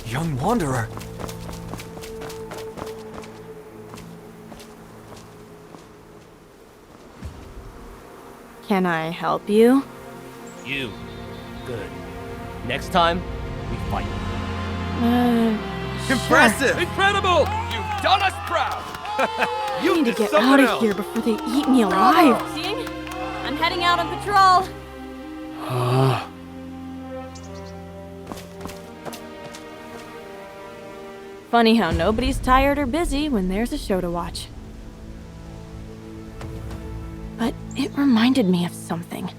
young wanderer. Can I help you? You. Good. Next time, we fight. Impressive! Sure. Incredible! You've done us proud! I need to get out of here before they eat me alive. Seeing? I'm heading out on patrol. Funny how nobody's tired or busy when there's a show to watch. But it reminded me of something.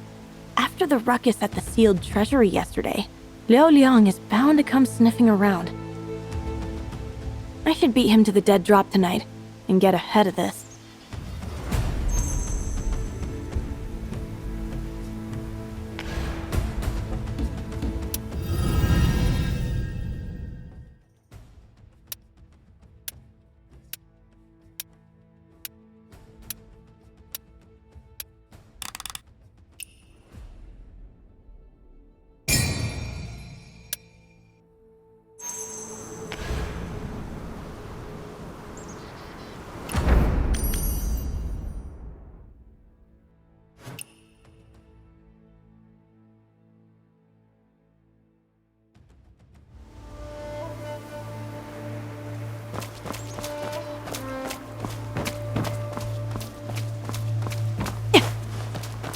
After the ruckus at the sealed treasury yesterday, Liu Liang is bound to come sniffing around. I should beat him to the dead drop tonight and get ahead of this.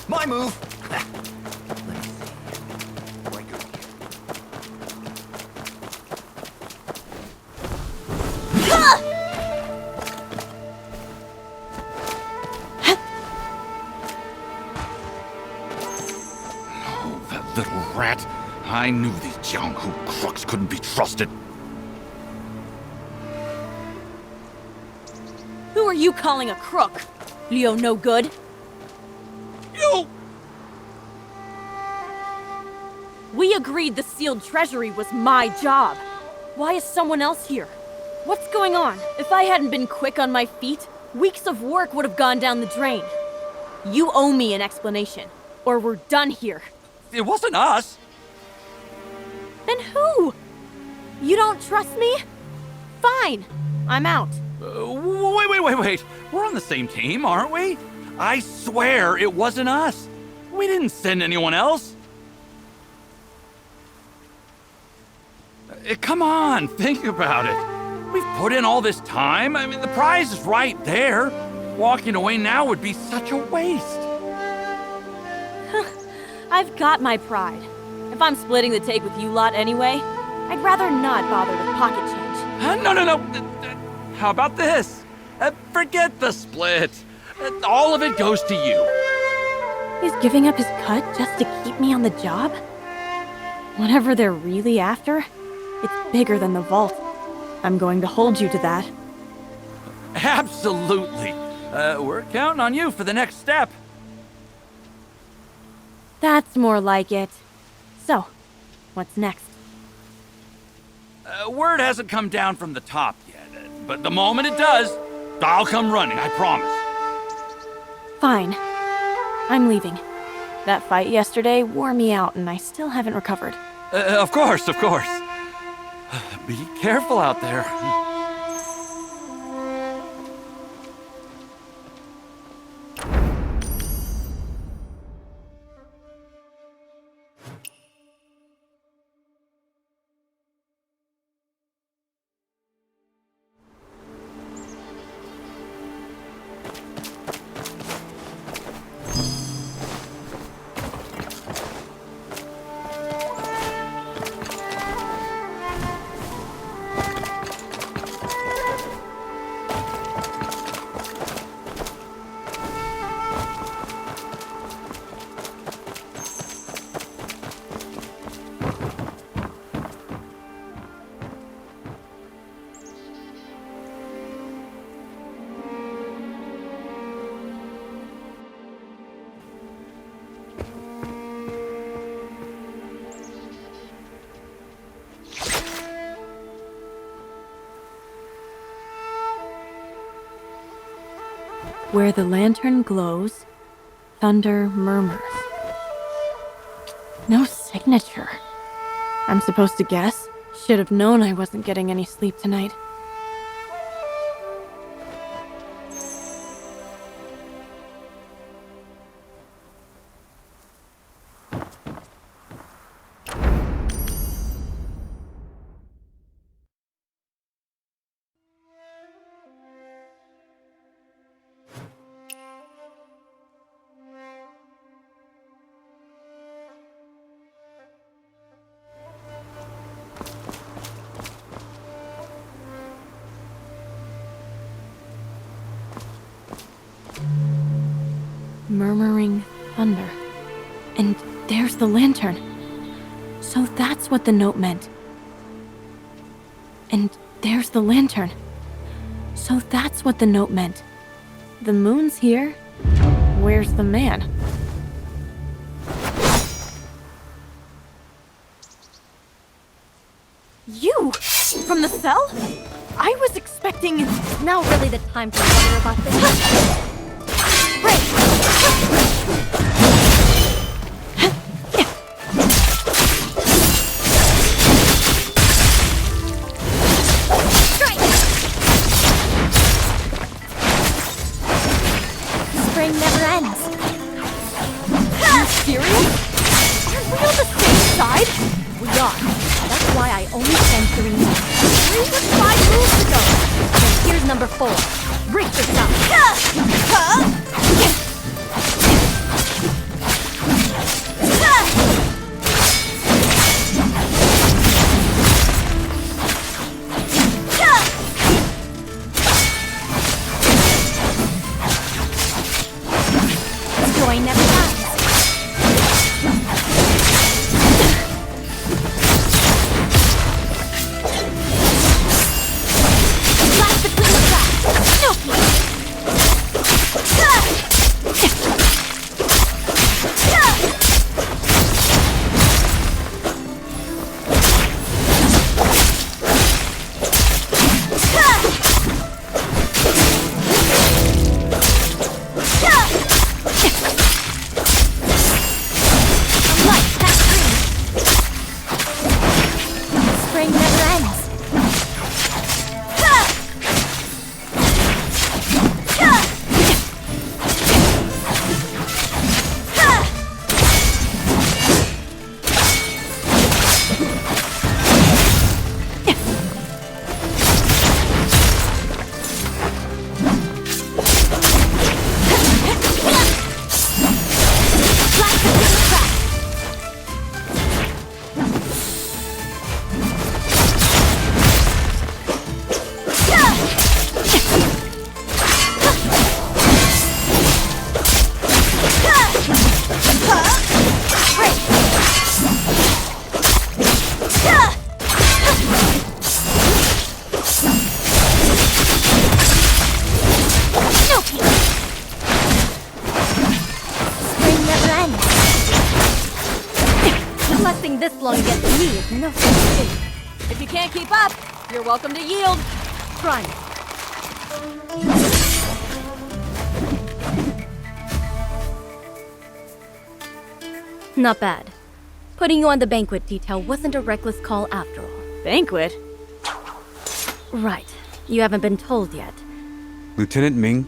My move! Oh, that little rat. I knew these Jianghu crooks couldn't be trusted. Who are you calling a crook? Leo no good? You! We agreed the sealed treasury was my job. Why is someone else here? What's going on? If I hadn't been quick on my feet, weeks of work would have gone down the drain. You owe me an explanation, or we're done here. It wasn't us. Then who? You don't trust me? Fine, I'm out. Wait. We're on the same team, aren't we? I swear it wasn't us. We didn't send anyone else. Come on, think about it. We've put in all this time. I mean, the prize is right there. Walking away now would be such a waste. I've got my pride. If I'm splitting the take with you lot anyway, I'd rather not bother with pocket change. No. How about this? Forget the split. All of it goes to you. He's giving up his cut just to keep me on the job? Whatever they're really after, it's bigger than the vault. I'm going to hold you to that. Absolutely. We're counting on you for the next step. That's more like it. So, what's next? Word hasn't come down from the top yet, but the moment it does, I'll come running, I promise. Fine. I'm leaving. That fight yesterday wore me out and I still haven't recovered. Of course. Be careful out there. Where the lantern glows, thunder murmurs. No signature. I'm supposed to guess? Should have known I wasn't getting any sleep tonight. Murmuring thunder. And there's the lantern. So that's what the note meant. And there's the lantern. So that's what the note meant. The moon's here. Where's the man? You! From the cell? I was expecting... Now really the time to wonder about this. Spring never ends. Are you serious? Aren't we on the same side? We are. That's why I only spent 3 moves. 3 was 5 moves ago. And here's number 4. Break this up. Joy never dies. Flash between the cracks. Snooky. Lasting this long against me is no such thing. If you can't keep up, you're welcome to yield. Try. Not bad. Putting you on the banquet detail wasn't a reckless call after all. Banquet? Right. You haven't been told yet. Lieutenant Ming?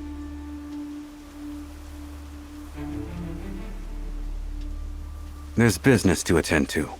There's business to attend to.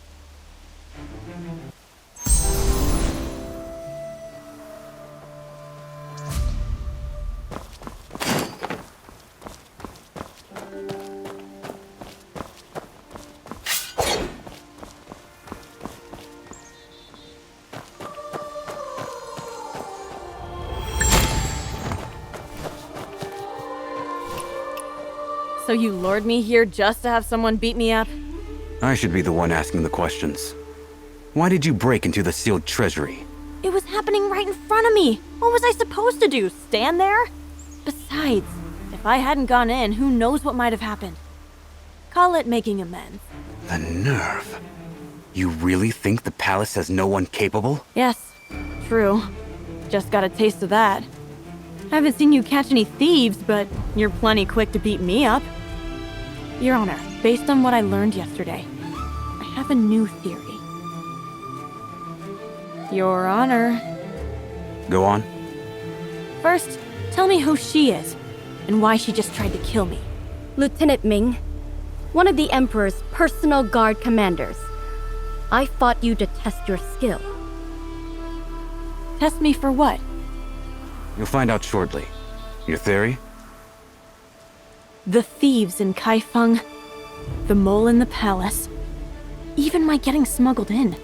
So you lured me here just to have someone beat me up? I should be the one asking the questions. Why did you break into the sealed treasury? It was happening right in front of me. What was I supposed to do? Stand there? Besides, if I hadn't gone in, who knows what might have happened? Call it making amends. The nerve. You really think the palace has no one capable? Yes, true. Just got a taste of that. Haven't seen you catch any thieves, but you're plenty quick to beat me up. Your Honor, based on what I learned yesterday, I have a new theory. Your Honor. Go on. First, tell me who she is, and why she just tried to kill me. Lieutenant Ming, one of the Emperor's personal guard commanders. I fought you to test your skill. Test me for what? You'll find out shortly. Your theory? The thieves in Kaifeng, the mole in the palace, even my getting smuggled in.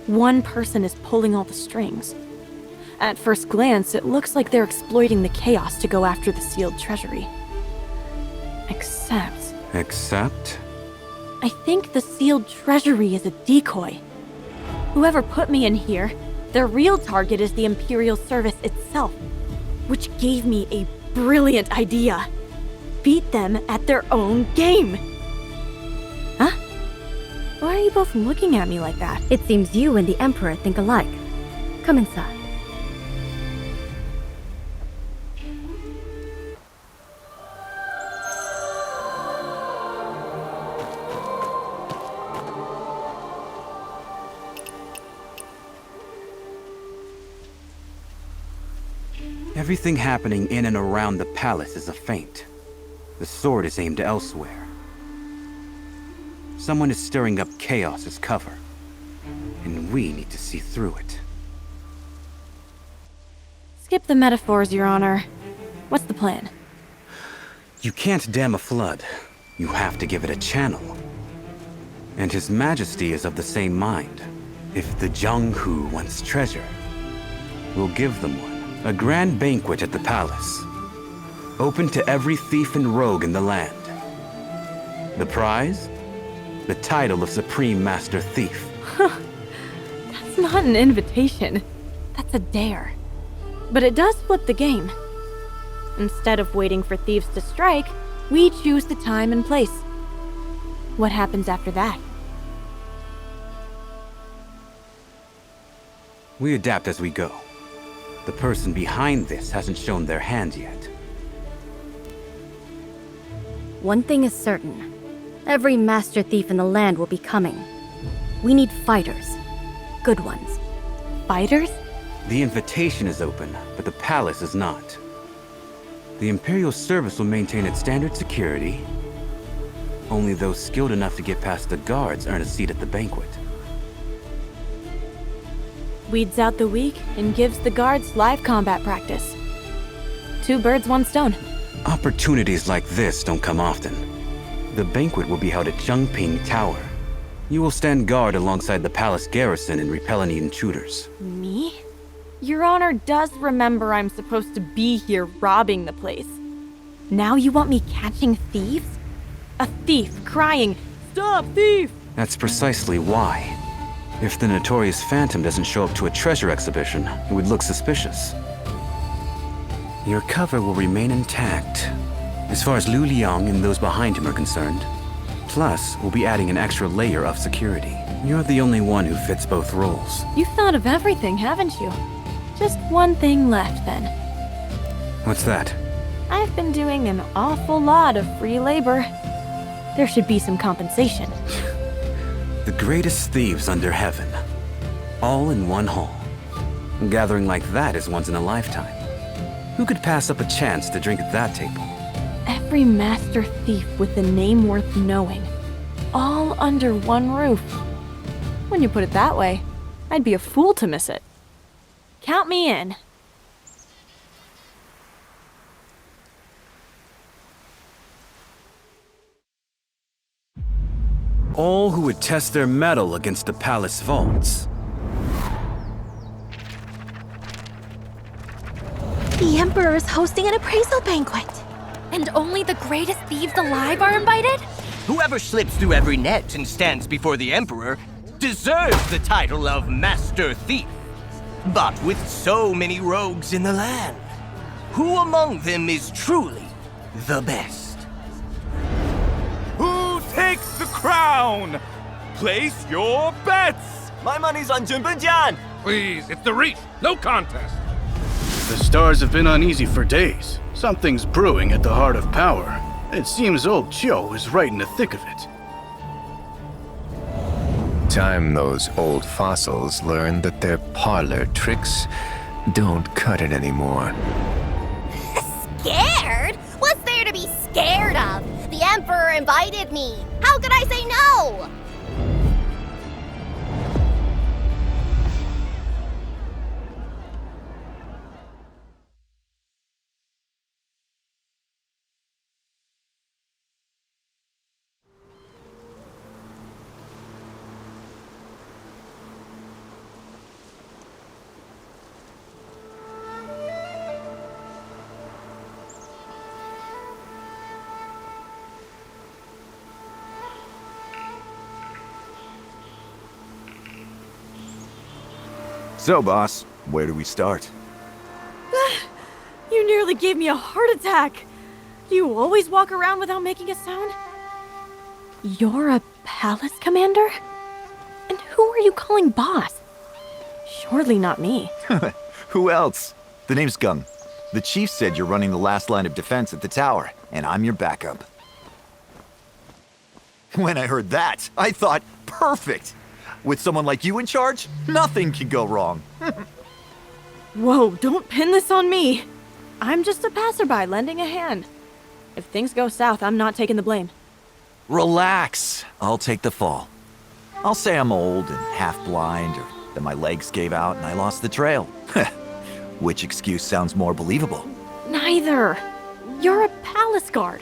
One person is pulling all the strings. At first glance, it looks like they're exploiting the chaos to go after the sealed treasury. Except? I think the sealed treasury is a decoy. Whoever put me in here, their real target is the Imperial Service itself, which gave me a brilliant idea. Beat them at their own game. Huh? Why are you both looking at me like that? It seems you and the Emperor think alike. Come inside. Everything happening in and around the palace is a feint. The sword is aimed elsewhere. Someone is stirring up chaos as cover, and we need to see through it. Skip the metaphors, Your Honor. What's the plan? You can't dam a flood. You have to give it a channel. And His Majesty is of the same mind. If the Jianghu wants treasure, we'll give them one. A grand banquet at the palace. Open to every thief and rogue in the land. The prize? The title of Supreme Master Thief. That's not an invitation. That's a dare. But it does flip the game. Instead of waiting for thieves to strike, we choose the time and place. What happens after that? We adapt as we go. The person behind this hasn't shown their hand yet. One thing is certain. Every master thief in the land will be coming. We need fighters. Good ones. Fighters? The invitation is open, but the palace is not. The Imperial Service will maintain its standard security. Only those skilled enough to get past the guards earn a seat at the banquet. Weeds out the weak and gives the guards live combat practice. 2 birds, 1 stone. Opportunities like this don't come often. The banquet will be held at Zhengping Tower. You will stand guard alongside the palace garrison and repel any intruders. Me? Your Honor does remember I'm supposed to be here robbing the place. Now you want me catching thieves? A thief crying, "Stop, thief!" That's precisely why. If the notorious Phantom doesn't show up to a treasure exhibition, it would look suspicious. Your cover will remain intact, as far as Liu Liang and those behind him are concerned. Plus, we'll be adding an extra layer of security. You're the only one who fits both roles. You've thought of everything, haven't you? Just one thing left, then. What's that? I've been doing an awful lot of free labor. There should be some compensation. The greatest thieves under heaven. All in one hall. A gathering like that is once in a lifetime. Who could pass up a chance to drink at that table? Every master thief with a name worth knowing. All under one roof. When you put it that way, I'd be a fool to miss it. Count me in. All who would test their mettle against the palace vaults. The Emperor is hosting an appraisal banquet. And only the greatest thieves alive are invited? Whoever slips through every net and stands before the Emperor deserves the title of Master Thief. But with so many rogues in the land, who among them is truly the best? Who takes the crown? Place your bets! My money's on Junbenjian! Please, it's the Reach. No contest. The stars have been uneasy for days. Something's brewing at the heart of power. It seems old Chiu is right in the thick of it. time those old fossils learn that their parlor tricks don't cut it anymore. Scared? What's there to be scared of? The Emperor invited me. How could I say no? So, boss, where do we start? You nearly gave me a heart attack. Do you always walk around without making a sound? You're a palace commander? And who are you calling boss? Surely not me. Who else? The name's Gung. The chief said you're running the last line of defense at the tower, and I'm your backup. When I heard that, I thought, perfect! With someone like you in charge, nothing can go wrong. Whoa, don't pin this on me. I'm just a passerby lending a hand. If things go south, I'm not taking the blame. Relax. I'll take the fall. I'll say I'm old and half blind, or that my legs gave out and I lost the trail. Which excuse sounds more believable? Neither. You're a palace guard.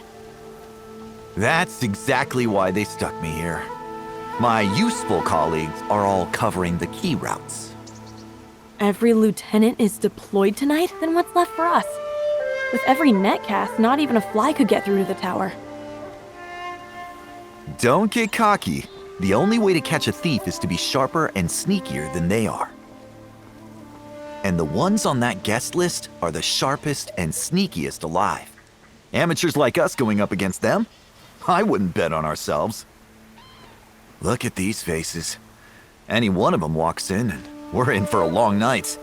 That's exactly why they stuck me here. My useful colleagues are all covering the key routes. Every lieutenant is deployed tonight? Then what's left for us? With every netcast, not even a fly could get through to the tower. Don't get cocky. The only way to catch a thief is to be sharper and sneakier than they are. And the ones on that guest list are the sharpest and sneakiest alive. Amateurs like us going up against them? I wouldn't bet on ourselves. Look at these faces. Any one of them walks in, and we're in for a long night.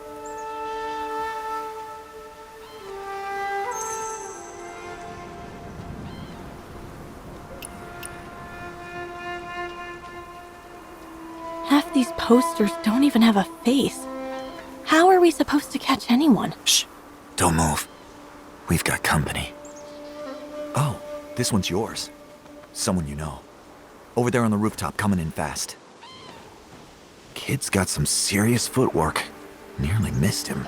Half these posters don't even have a face. How are we supposed to catch anyone? Shh! Don't move. We've got company. Oh, this one's yours. Someone you know. Over there on the rooftop, coming in fast. Kid's got some serious footwork. Nearly missed him.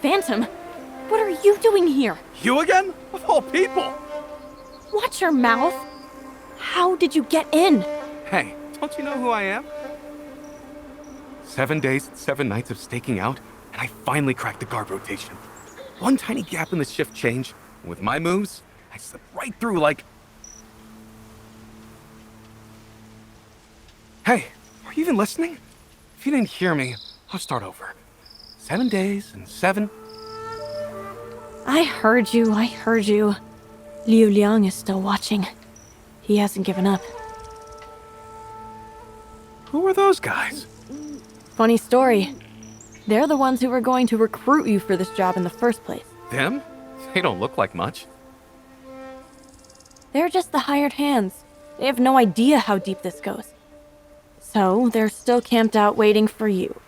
Phantom, what are you doing here? You again? Of all people! Watch your mouth. How did you get in? Hey, don't you know who I am? 7 days, 7 nights of staking out, and I finally cracked the guard rotation. One tiny gap in the shift change, and with my moves, I slipped right through like... Hey, are you even listening? If you didn't hear me, I'll start over. 7 days and 7... I heard you. Liu Liang is still watching. He hasn't given up. Who are those guys? Funny story. They're the ones who were going to recruit you for this job in the first place. Them? They don't look like much. They're just the hired hands. They have no idea how deep this goes. So, they're still camped out waiting for you.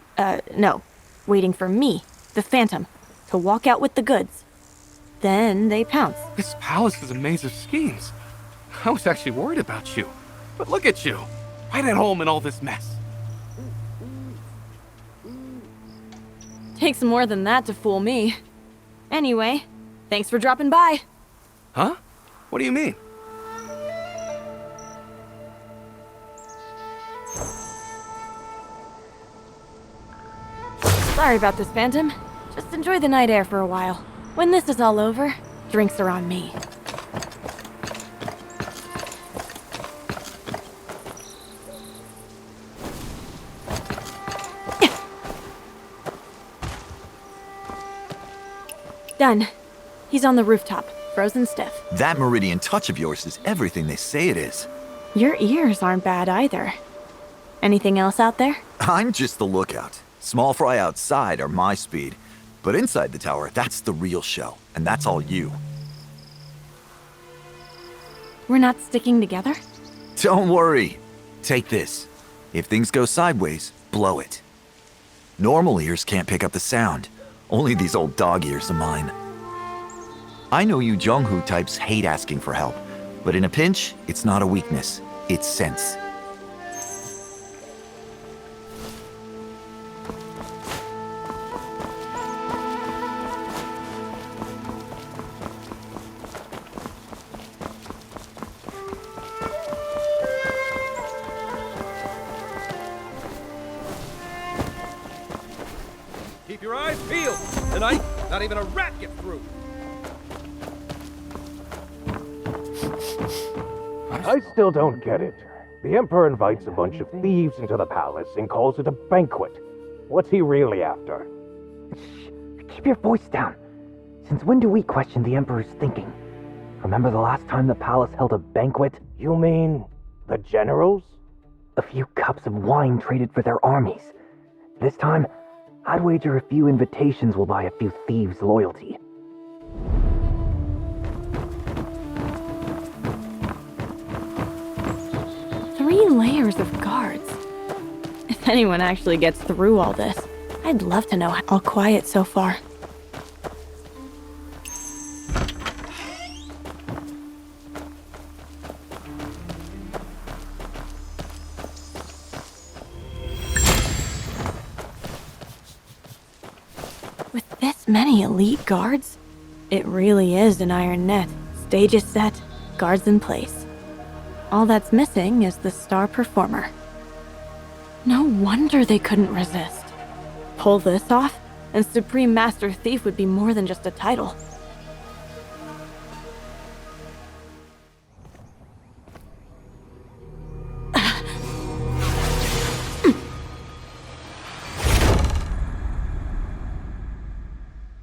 No. Waiting for me, the Phantom, to walk out with the goods. Then they pounce. This palace is a maze of schemes. I was actually worried about you. But look at you, right at home in all this mess. Takes more than that to fool me. Anyway, thanks for dropping by. Huh? What do you mean? Sorry about this, Phantom. Just enjoy the night air for a while. When this is all over, drinks are on me. Done. He's on the rooftop, frozen stiff. That meridian touch of yours is everything they say it is. Your ears aren't bad either. Anything else out there? I'm just the lookout. Small fry outside are my speed, but inside the tower, that's the real show, and that's all you. We're not sticking together? Don't worry. Take this. If things go sideways, blow it. Normal ears can't pick up the sound. Only these old dog ears of mine. I know you Zhonghu types hate asking for help, but in a pinch, it's not a weakness. It's sense. Keep your eyes peeled. Tonight, not even a rat gets through. I still don't get it. The Emperor invites a bunch of thieves into the palace and calls it a banquet. What's he really after? Shh, keep your voice down. Since when do we question the Emperor's thinking? Remember the last time the palace held a banquet? You mean the generals? A few cups of wine traded for their armies. This time, I'd wager a few invitations will buy a few thieves' loyalty. Three layers of guards. If anyone actually gets through all this, I'd love to know how all quiet so far. With this many elite guards, it really is an iron net. Stage is set, guards in place. All that's missing is the star performer. No wonder they couldn't resist. Pull this off, and Supreme Master Thief would be more than just a title.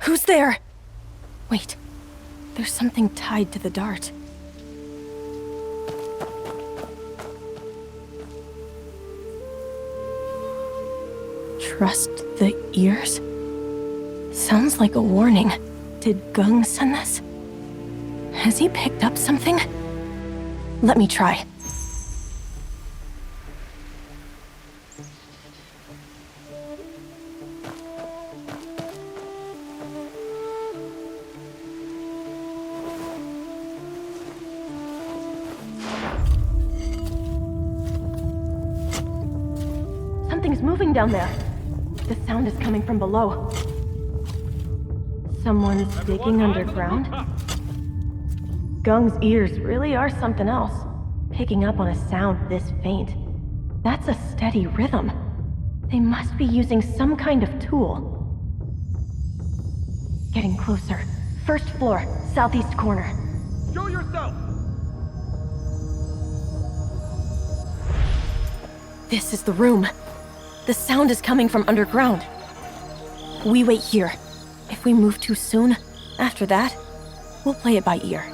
Who's there? Wait, there's something tied to the dart. Trust the ears? Sounds like a warning. Did Gung send this? Has he picked up something? Let me try. Something's moving down there. The sound is coming from below. Someone's digging underground? Gung's ears really are something else. Picking up on a sound this faint. That's a steady rhythm. They must be using some kind of tool. getting closer. First floor, southeast corner. Show yourself! This is the room. The sound is coming from underground. We wait here. If we move too soon, after that, we'll play it by ear.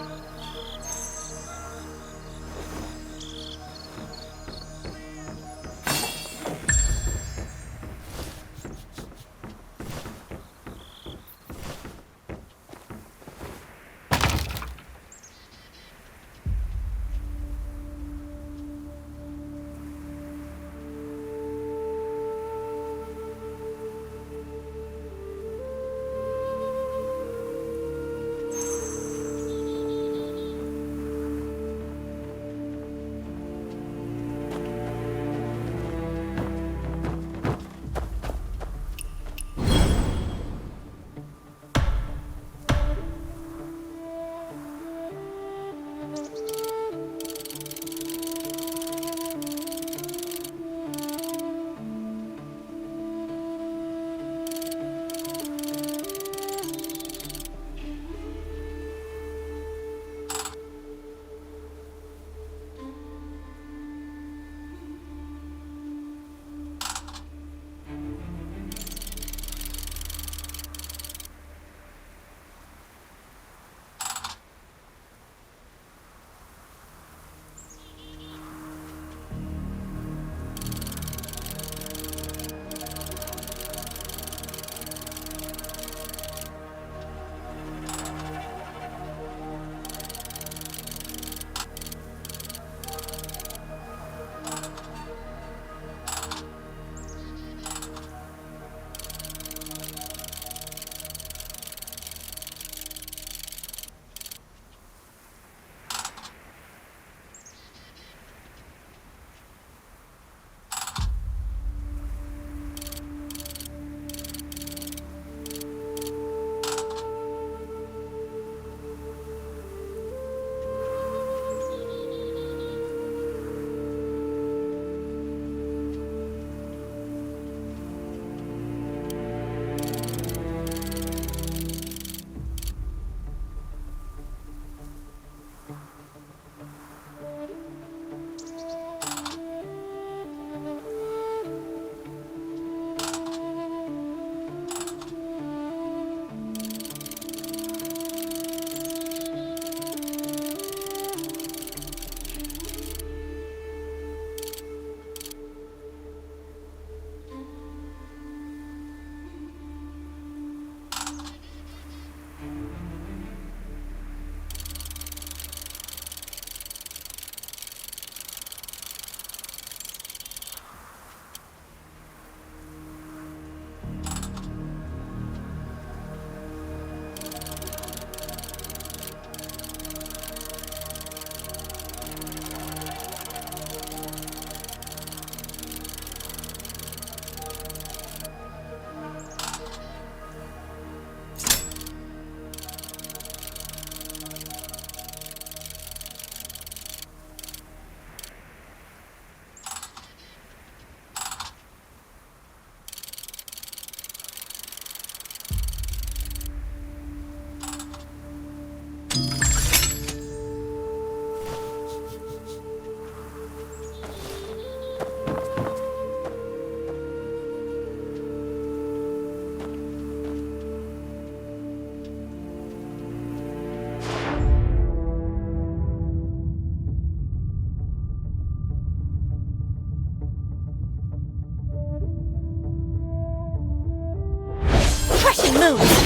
Crushing move!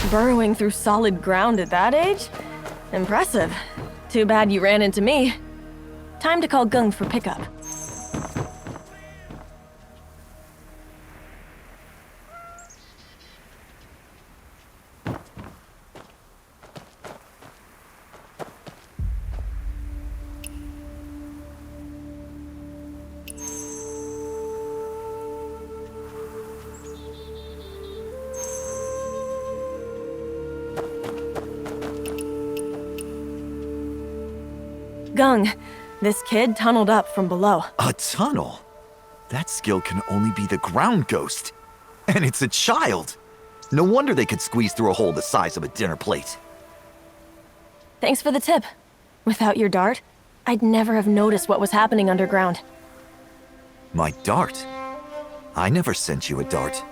Burrowing through solid ground at that age? Impressive. Too bad you ran into me. Time to call Gung for pickup. Gung, this kid tunneled up from below. A tunnel? That skill can only be the ground ghost. And it's a child. No wonder they could squeeze through a hole the size of a dinner plate. Thanks for the tip. Without your dart, I'd never have noticed what was happening underground. My dart? I never sent you a dart.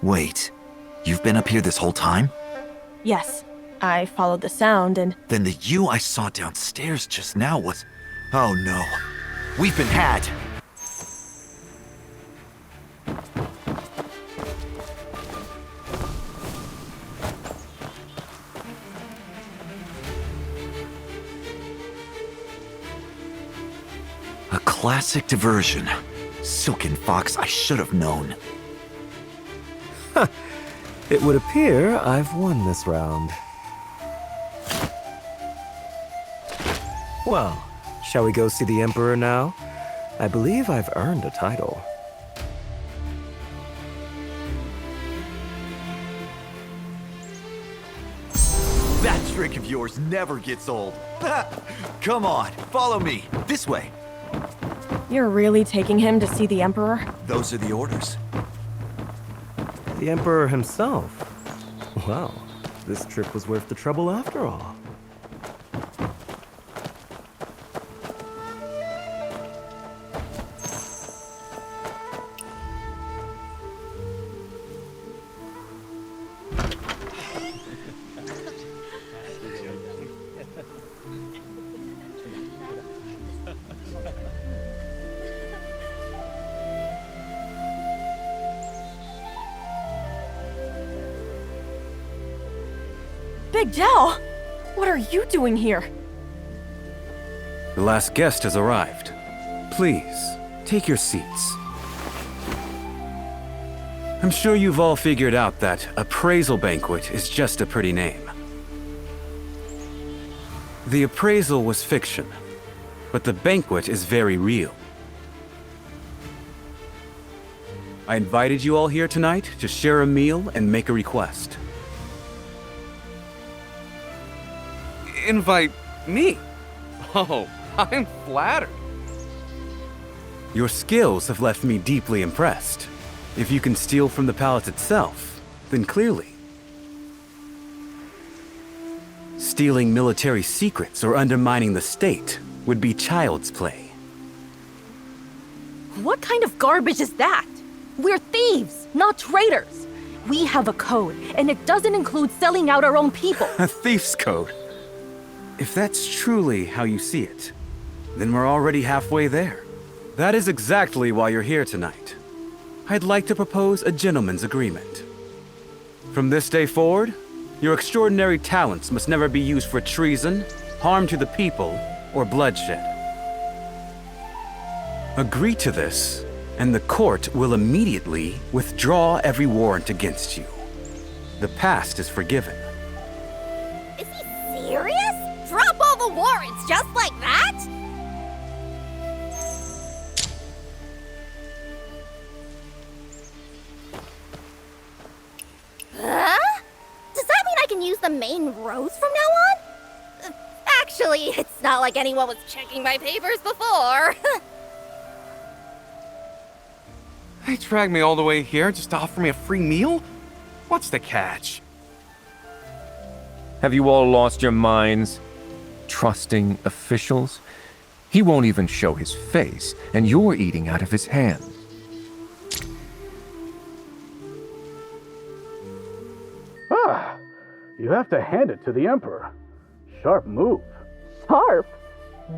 Wait, you've been up here this whole time? Yes, I followed the sound and... Then the you I saw downstairs just now was... Oh no. We've been had. A classic diversion. Silken Fox, I should have known. It would appear I've won this round. Well, shall we go see the Emperor now? I believe I've earned a title. That trick of yours never gets old. Come on, follow me. This way. You're really taking him to see the Emperor? Those are the orders. The Emperor himself? Wow, this trip was worth the trouble after all. Big Dao! What are you doing here? The last guest has arrived. Please, take your seats. I'm sure you've all figured out that appraisal banquet is just a pretty name. The appraisal was fiction, but the banquet is very real. I invited you all here tonight to share a meal and make a request. Invite me? Oh, I'm flattered. Your skills have left me deeply impressed. If you can steal from the palace itself, then clearly. Stealing military secrets or undermining the state would be child's play. What kind of garbage is that? We're thieves, not traitors. We have a code, and it doesn't include selling out our own people. A thief's code? If that's truly how you see it, then we're already halfway there. That is exactly why you're here tonight. I'd like to propose a gentleman's agreement. From this day forward, your extraordinary talents must never be used for treason, harm to the people, or bloodshed. Agree to this, and the court will immediately withdraw every warrant against you. The past is forgiven. Is he serious? Drop all the warrants just like that? Huh? Does that mean I can use the main roads from now on? Actually, it's not like anyone was checking my papers before. They dragged me all the way here just to offer me a free meal? What's the catch? Have you all lost your minds? Trusting officials? He won't even show his face, and you're eating out of his hand. Ah, you have to hand it to the Emperor. Sharp move. Sharp?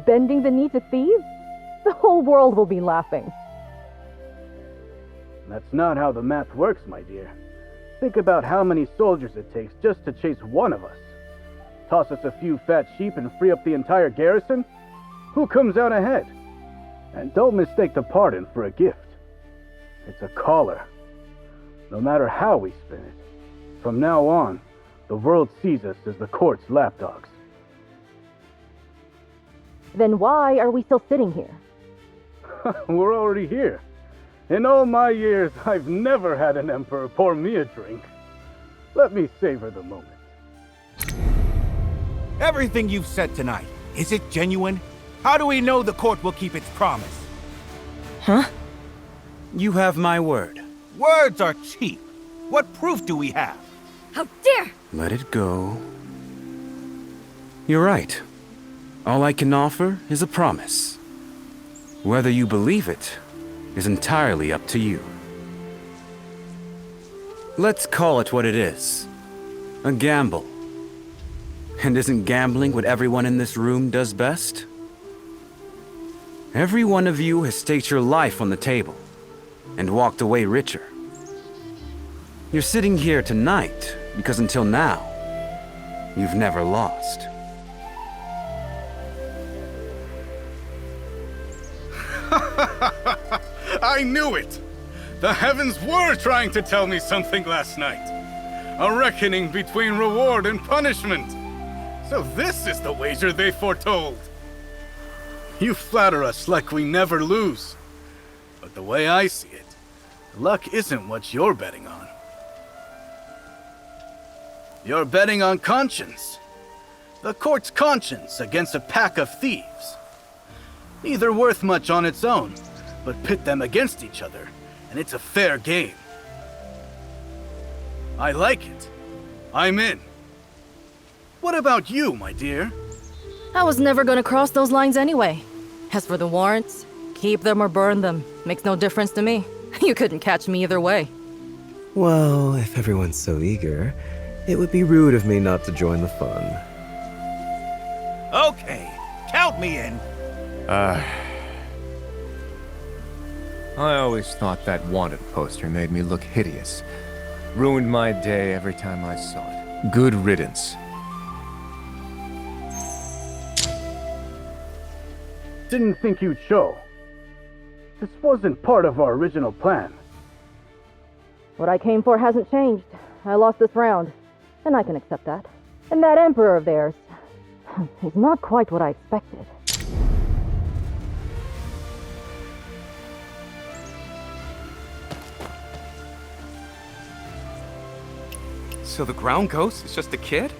Bending the knee to thieves? The whole world will be laughing. That's not how the math works, my dear. Think about how many soldiers it takes just to chase one of us. Toss us a few fat sheep and free up the entire garrison? Who comes out ahead? And don't mistake the pardon for a gift. It's a collar. No matter how we spin it, from now on, the world sees us as the court's lapdogs. Then why are we still sitting here? We're already here. In all my years, I've never had an emperor pour me a drink. Let me savor the moment. Everything you've said tonight, is it genuine? How do we know the court will keep its promise? Huh? You have my word. Words are cheap. What proof do we have? How dare! Let it go. You're right. All I can offer is a promise. Whether you believe it is entirely up to you. Let's call it what it is. A gamble. And isn't gambling what everyone in this room does best? Every one of you has staked your life on the table and walked away richer. You're sitting here tonight because until now, you've never lost. I knew it! The heavens were trying to tell me something last night. A reckoning between reward and punishment. So this is the wager they foretold. You flatter us like we never lose. But the way I see it, luck isn't what you're betting on. You're betting on conscience. The court's conscience against a pack of thieves. Neither worth much on its own, but pit them against each other, and it's a fair game. I like it. I'm in. What about you, my dear? I was never gonna cross those lines anyway. As for the warrants, keep them or burn them. Makes no difference to me. You couldn't catch me either way. Well, if everyone's so eager, it would be rude of me not to join the fun. Okay, count me in. I always thought that wanted poster made me look hideous. Ruined my day every time I saw it. Good riddance. Didn't think you'd show. This wasn't part of our original plan. What I came for hasn't changed. I lost this round, and I can accept that. And that emperor of theirs, he's not quite what I expected. So the ground ghost is just a kid?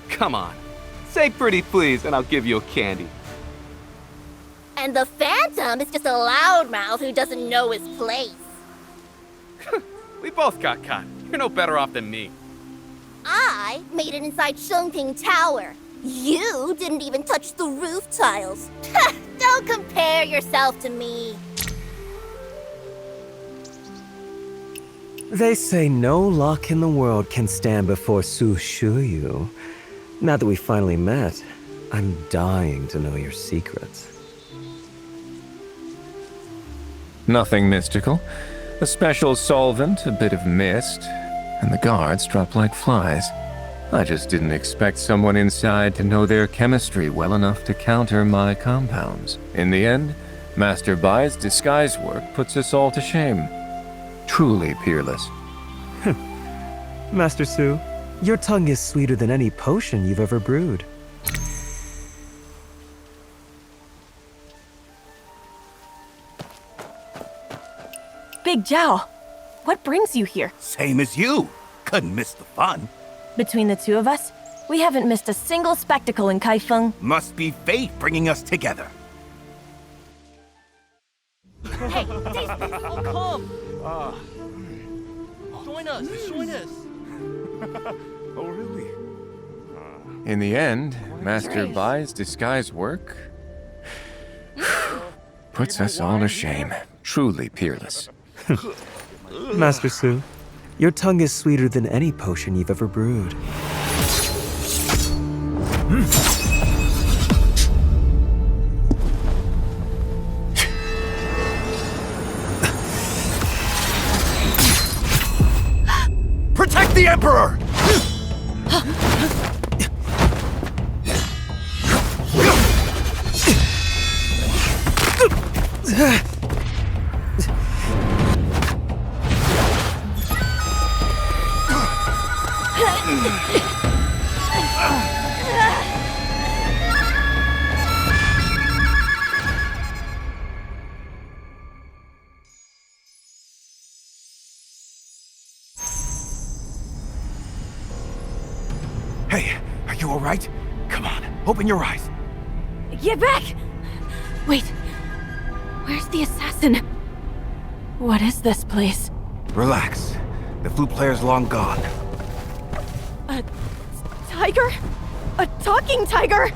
Come on. Say pretty please and I'll give you a candy. And the Phantom is just a loudmouth who doesn't know his place. We both got caught. You're no better off than me. I made it inside Shungping Tower. You didn't even touch the roof tiles. Don't compare yourself to me. They say no luck in the world can stand before Su Shuyu. Now that we finally met, I'm dying to know your secrets. Nothing mystical. A special solvent, a bit of mist, and the guards drop like flies. I just didn't expect someone inside to know their chemistry well enough to counter my compounds. In the end, Master Bai's disguise work puts us all to shame. Truly peerless. Master Su, your tongue is sweeter than any potion you've ever brewed. Big Zhao, what brings you here? Same as you. Couldn't miss the fun. Between the two of us, we haven't missed a single spectacle in Kaifeng. Must be fate bringing us together. Hey, these people will come! Join us, join us! Oh, really? In the end, Master Bai's disguise work puts us all to shame. Truly peerless. Master Su, your tongue is sweeter than any potion you've ever brewed. Protect Emperor! Hey, are you alright? Come on, open your eyes. Get back! Wait, where's the assassin? What is this place? Relax. The flute player's long gone. A tiger? A talking tiger?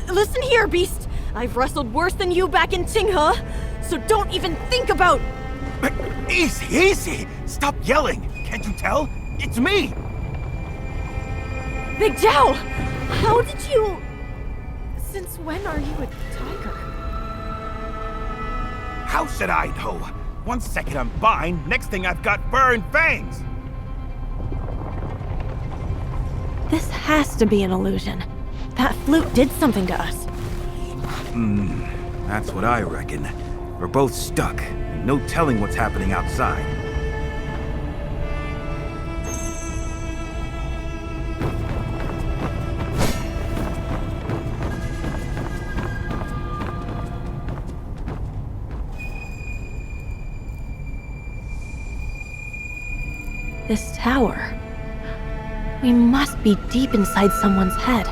Listen here, beast. I've wrestled worse than you back in Qinghe, so don't even think about... Easy, easy! Stop yelling! Can't you tell? It's me! Big Zhao! How did you... Since when are you a tiger? How should I know? One second I'm fine, next thing I've got fur and fangs! This has to be an illusion. That flute did something to us. That's what I reckon. We're both stuck. No telling what's happening outside. This tower. We must be deep inside someone's head.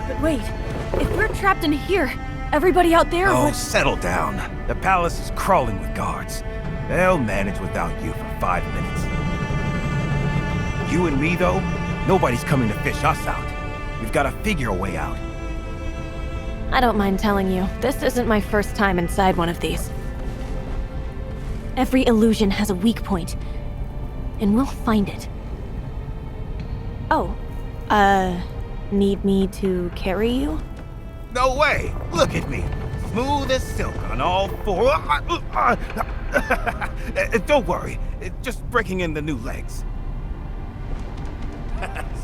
But wait, if we're trapped in here, everybody out there Oh, would... settle down. The palace is crawling with guards. They'll manage without you for 5 minutes. You and me, though, nobody's coming to fish us out. We've got to figure a way out. I don't mind telling you, this isn't my first time inside one of these. Every illusion has a weak point, and we'll find it. Oh, need me to carry you? No way! Look at me! Smooth as silk on all four. Don't worry, just breaking in the new legs.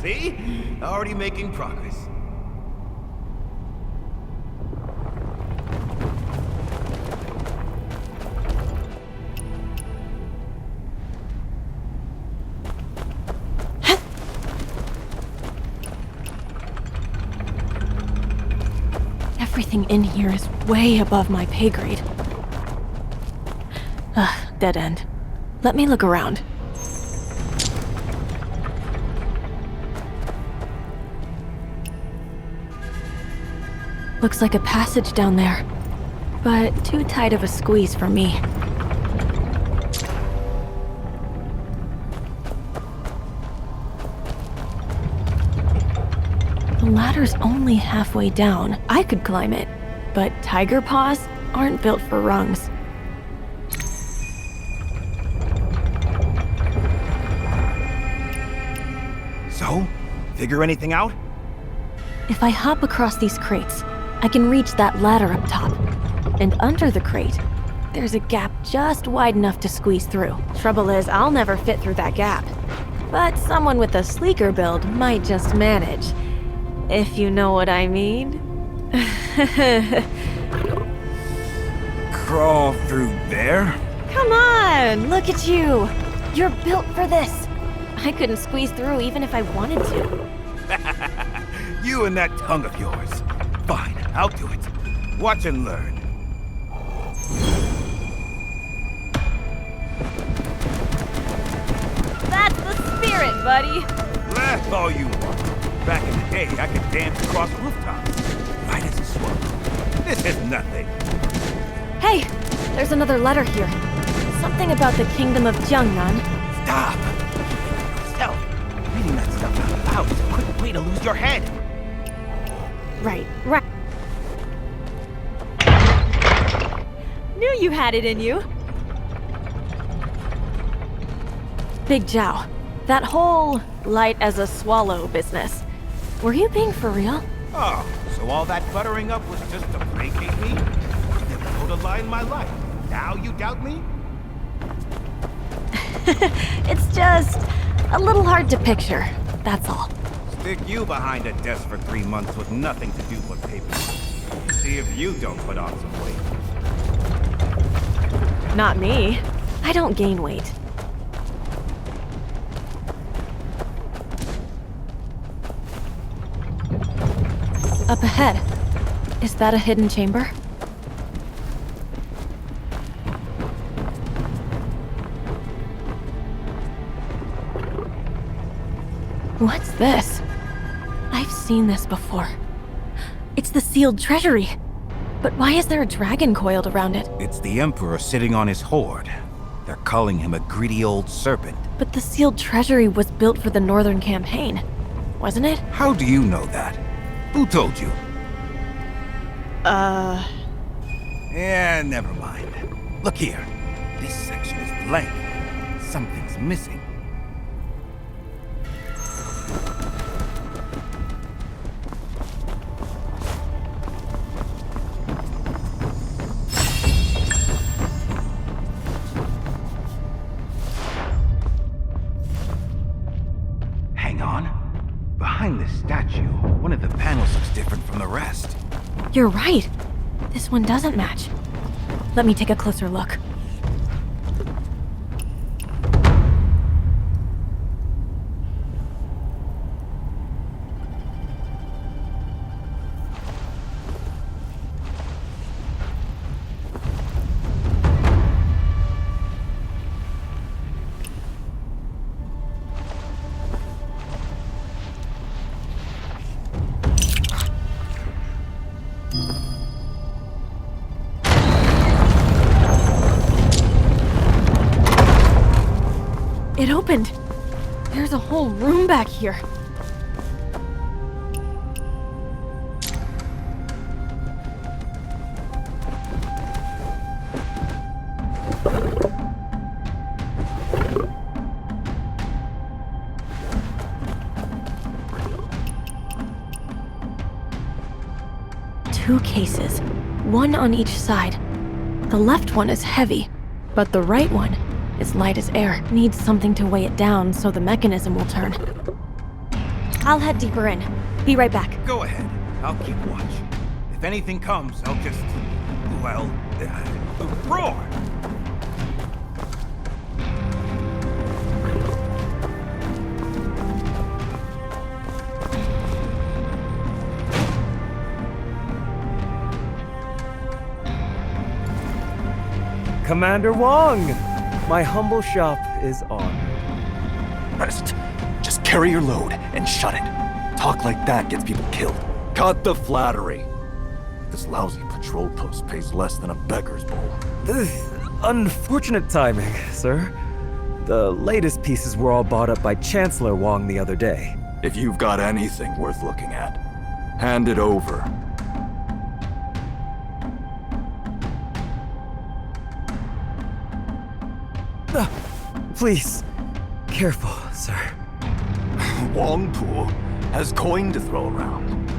See? Already making progress. Everything in here is way above my pay grade. Dead end. Let me look around. Looks like a passage down there, but too tight of a squeeze for me. The ladder's only halfway down. I could climb it, but tiger paws aren't built for rungs. So, figure anything out? If I hop across these crates, I can reach that ladder up top. And under the crate, there's a gap just wide enough to squeeze through. Trouble is, I'll never fit through that gap. But someone with a sleeker build might just manage. If you know what I mean. Crawl through there? Come on, look at you. You're built for this. I couldn't squeeze through even if I wanted to. You and that tongue of yours. Fine, I'll do it. Watch and learn. That's the spirit, buddy. Laugh all you want. Back in the day, I could dance across rooftops. Light as a swallow. This is nothing. Hey, there's another letter here. Something about the kingdom of Jiangnan. Stop! Yourself. Reading that stuff out loud is a quick way to lose your head. Right. Knew you had it in you. Big Zhao, that whole light as a swallow business. Were you being for real? Oh, so all that buttering up was just to placate me? I never told a lie in my life. Now you doubt me? It's just... A little hard to picture, that's all. Stick you behind a desk for 3 months with nothing to do but paperwork. See if you don't put on some weight. Not me. I don't gain weight. Up ahead. Is that a hidden chamber? What's this? I've seen this before. It's the sealed treasury. But why is there a dragon coiled around it? It's the Emperor sitting on his hoard. They're calling him a greedy old serpent. But the sealed treasury was built for the Northern Campaign, wasn't it? How do you know that? Who told you? Yeah, never mind. Look here. This section is blank. Something's missing. Hang on. Behind this statue, one of the panels looks different from the rest. You're right. This one doesn't match. Let me take a closer look. It opened. There's a whole room back here. Two cases, one on each side. The left one is heavy, but the right one is light as air. Needs something to weigh it down so the mechanism will turn. I'll head deeper in. Be right back. Go ahead. I'll keep watch. If anything comes, I'll just... well... roar! Commander Wong! My humble shop is on. Rest. Just carry your load and shut it. Talk like that gets people killed. Cut the flattery. This lousy patrol post pays less than a beggar's bowl. Unfortunate timing, sir. The latest pieces were all bought up by Chancellor Wong the other day. If you've got anything worth looking at, hand it over. Please, careful, sir. Wong Po has coin to throw around.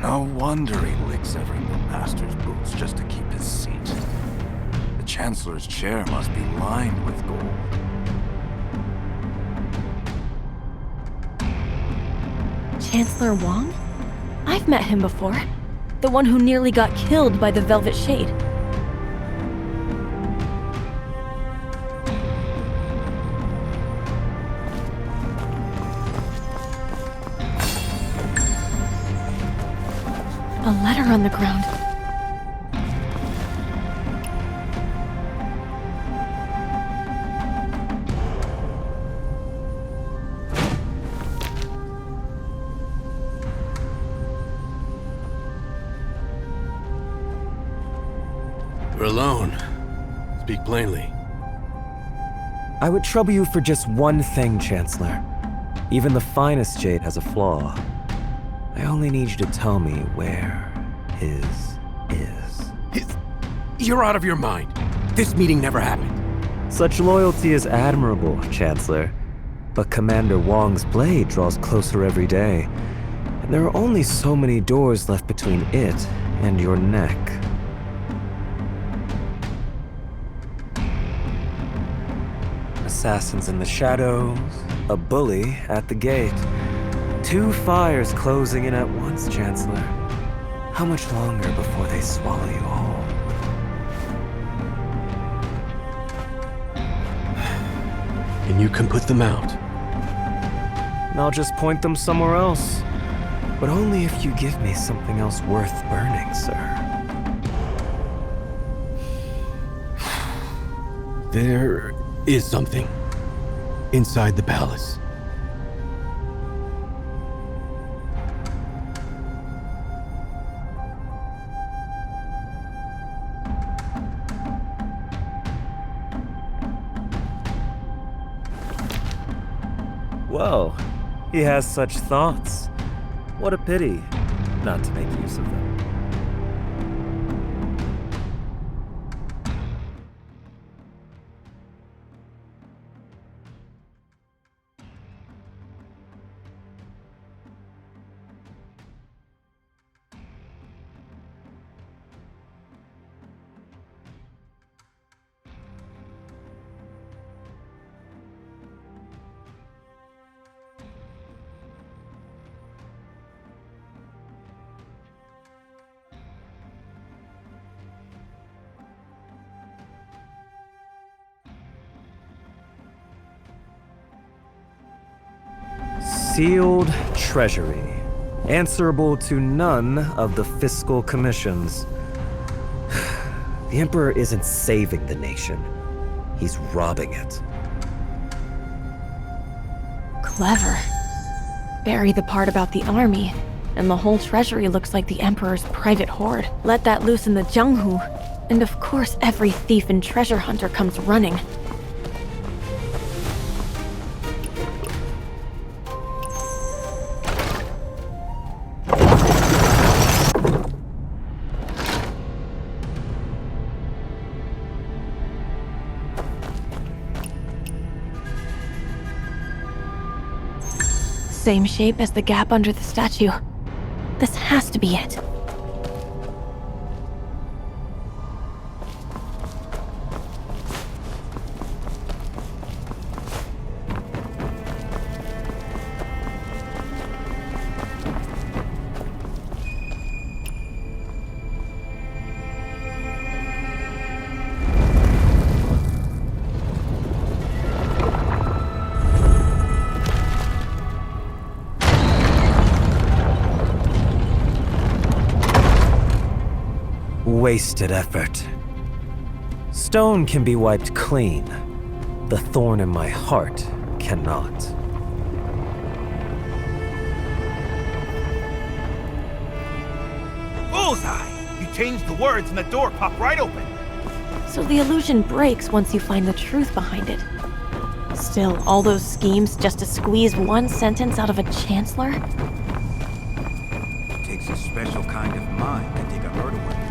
No wonder he licks every new master's boots just to keep his seat. The Chancellor's chair must be lined with gold. Chancellor Wong? I've met him before. The one who nearly got killed by the Velvet Shade. A letter on the ground. We're alone. Speak plainly. I would trouble you for just one thing, Chancellor. Even the finest jade has a flaw. I only need you to tell me where his is. You're out of your mind. This meeting never happened. Such loyalty is admirable, Chancellor. But Commander Wong's blade draws closer every day. And there are only so many doors left between it and your neck. Assassins in the shadows, a bully at the gate. 2 fires closing in at once, Chancellor. How much longer before they swallow you whole? And you can put them out. And I'll just point them somewhere else. But only if you give me something else worth burning, sir. There is something inside the palace. Whoa, he has such thoughts. What a pity not to make use of them. Sealed treasury, answerable to none of the fiscal commissions. The Emperor isn't saving the nation. He's robbing it. Clever. Bury the part about the army, and the whole treasury looks like the Emperor's private hoard. Let that loose in the Jianghu, and of course every thief and treasure hunter comes running. Same shape as the gap under the statue. This has to be it. Wasted effort. Stone can be wiped clean. The thorn in my heart cannot. Bullseye! You changed the words and the door popped right open. So the illusion breaks once you find the truth behind it. Still, all those schemes just to squeeze one sentence out of a chancellor? It takes a special kind of mind to take a hurdle like that.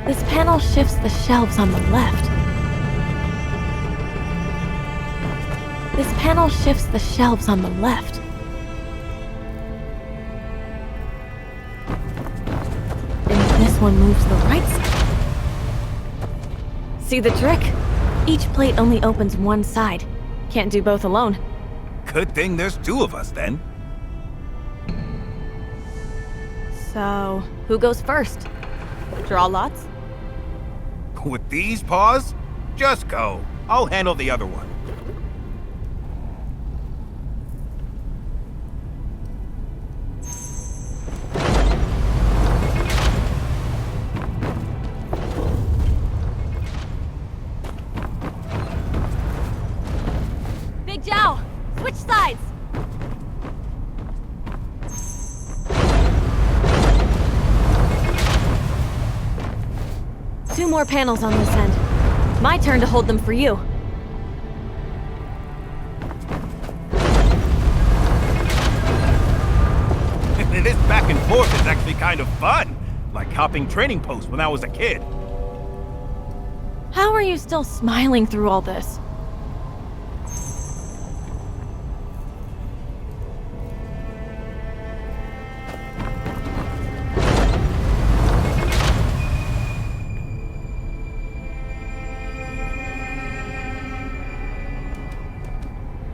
This panel shifts the shelves on the left. This panel shifts the shelves on the left. And this one moves the right side. See the trick? Each plate only opens one side. Can't do both alone. Good thing there's 2 of us then. So, who goes first? Draw lots? With these paws? Just go. I'll handle the other one. Big Zhao, switch sides! Two more panels on this end. My turn to hold them for you. This back and forth is actually kind of fun. Like hopping training posts when I was a kid. How are you still smiling through all this?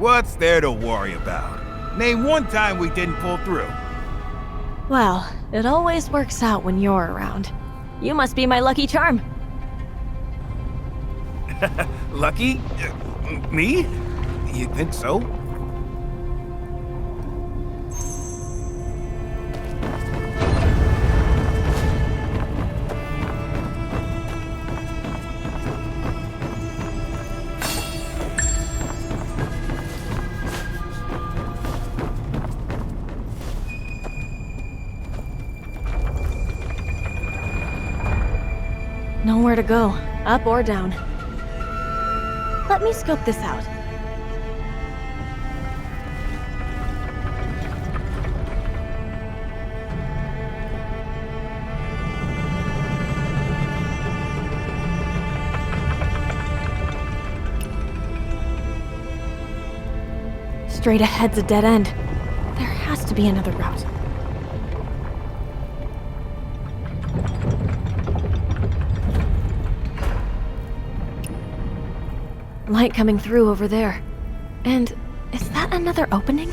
What's there to worry about? Name one time we didn't pull through. Well, it always works out when you're around. You must be my lucky charm. Lucky? Me? You think so? Nowhere to go, up or down. Let me scope this out. Straight ahead's a dead end. There has to be another route. Light coming through over there. And is that another opening?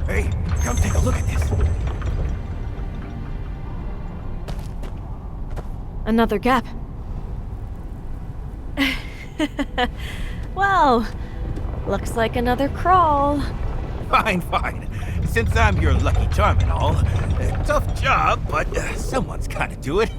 Hey, come take a look at this. Another gap. Well, looks like another crawl. Fine, fine. Since I'm your lucky charm and all, tough job, but someone's gotta do it.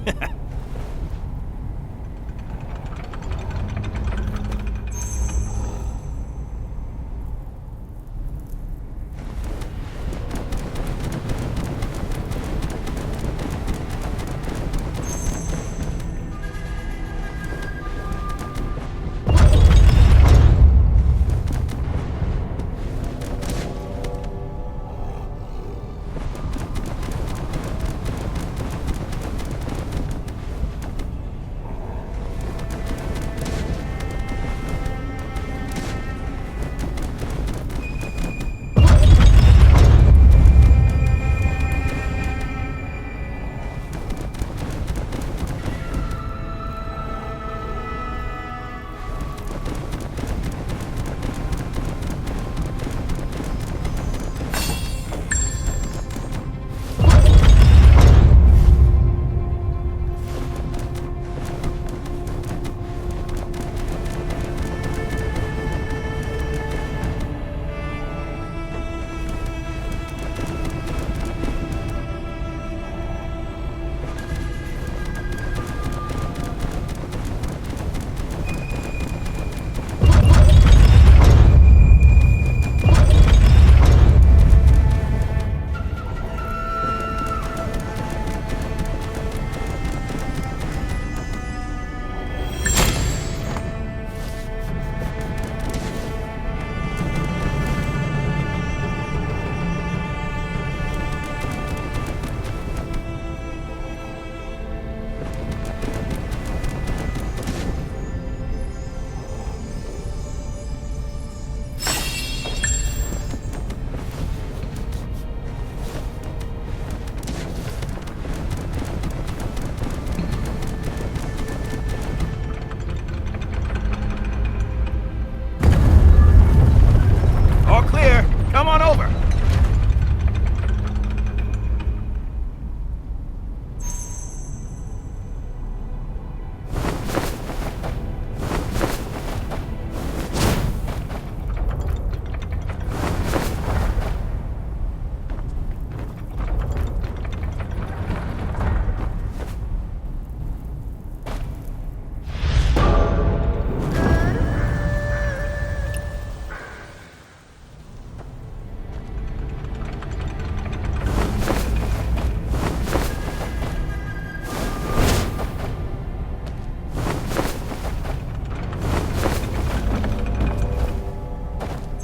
Come on over.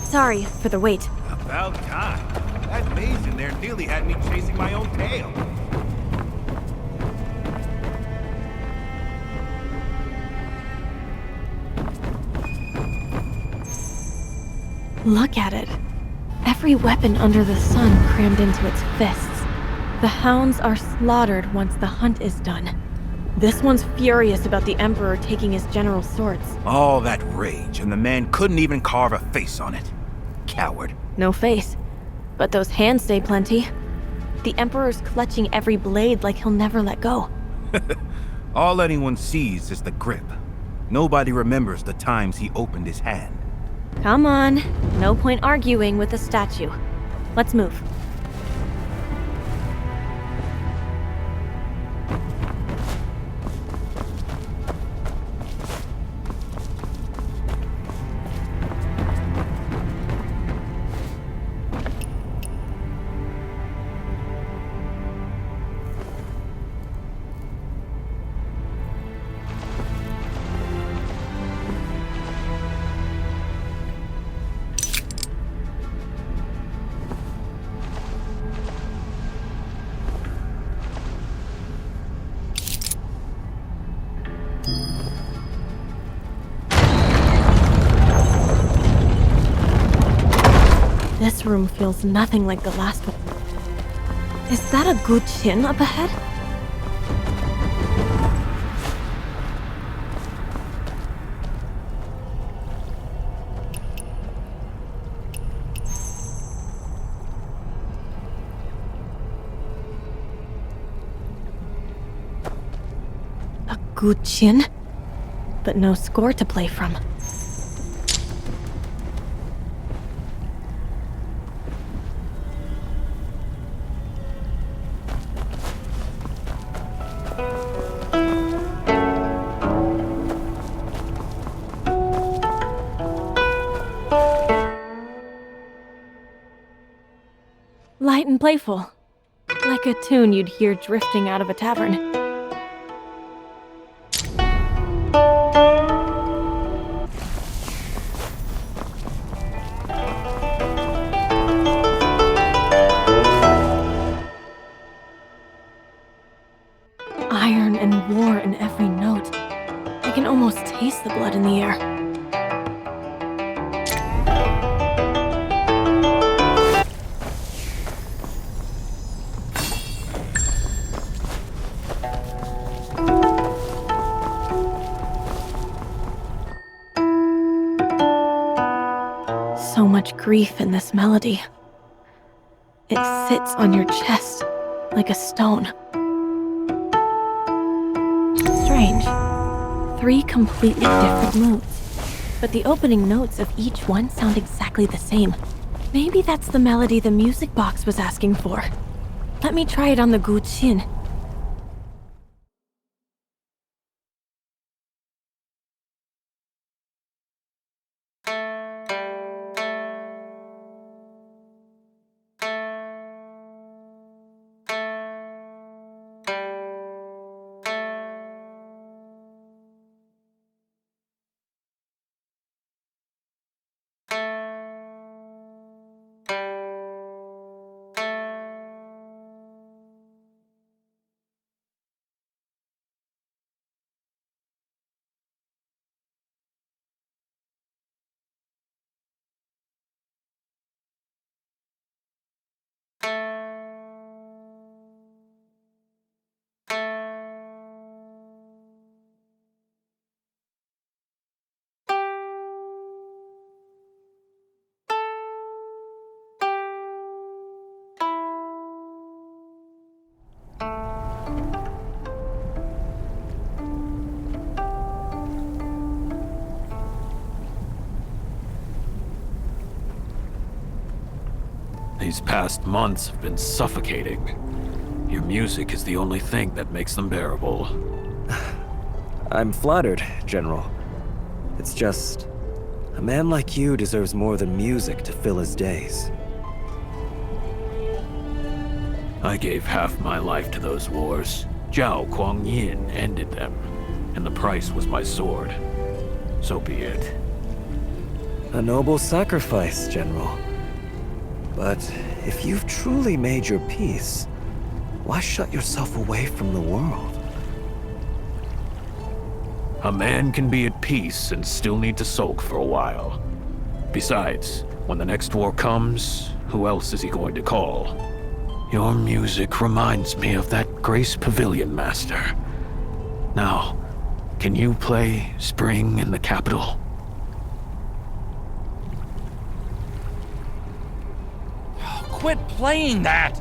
Sorry for the wait. About time. That maze in there nearly had me chasing my own tail. Look at it. Every weapon under the sun crammed into its fists. The hounds are slaughtered once the hunt is done. This one's furious about the Emperor taking his general's swords. All that rage, and the man couldn't even carve a face on it. Coward. No face. But those hands say plenty. The Emperor's clutching every blade like he'll never let go. All anyone sees is the grip. Nobody remembers the times he opened his hand. Come on. No point arguing with the statue. Let's move. This room feels nothing like the last one. Is that a Guqin up ahead? A Guqin? But no score to play from. Light and playful. Like a tune you'd hear drifting out of a tavern. Iron and war in every note. I can almost taste the blood in the air. So much grief in this melody. It sits on your chest like a stone. Strange. 3 completely different moods. But the opening notes of each one sound exactly the same. Maybe that's the melody the music box was asking for. Let me try it on the Guqin. These past months have been suffocating. Your music is the only thing that makes them bearable. I'm flattered, General. It's just... a man like you deserves more than music to fill his days. I gave half my life to those wars. Zhao Kuang-yin ended them, and the price was my sword. So be it. A noble sacrifice, General. But if you've truly made your peace, why shut yourself away from the world? A man can be at peace and still need to sulk for a while. Besides, when the next war comes, who else is he going to call? Your music reminds me of that Grace Pavilion master. Now, can you play Spring in the Capital? Quit playing that!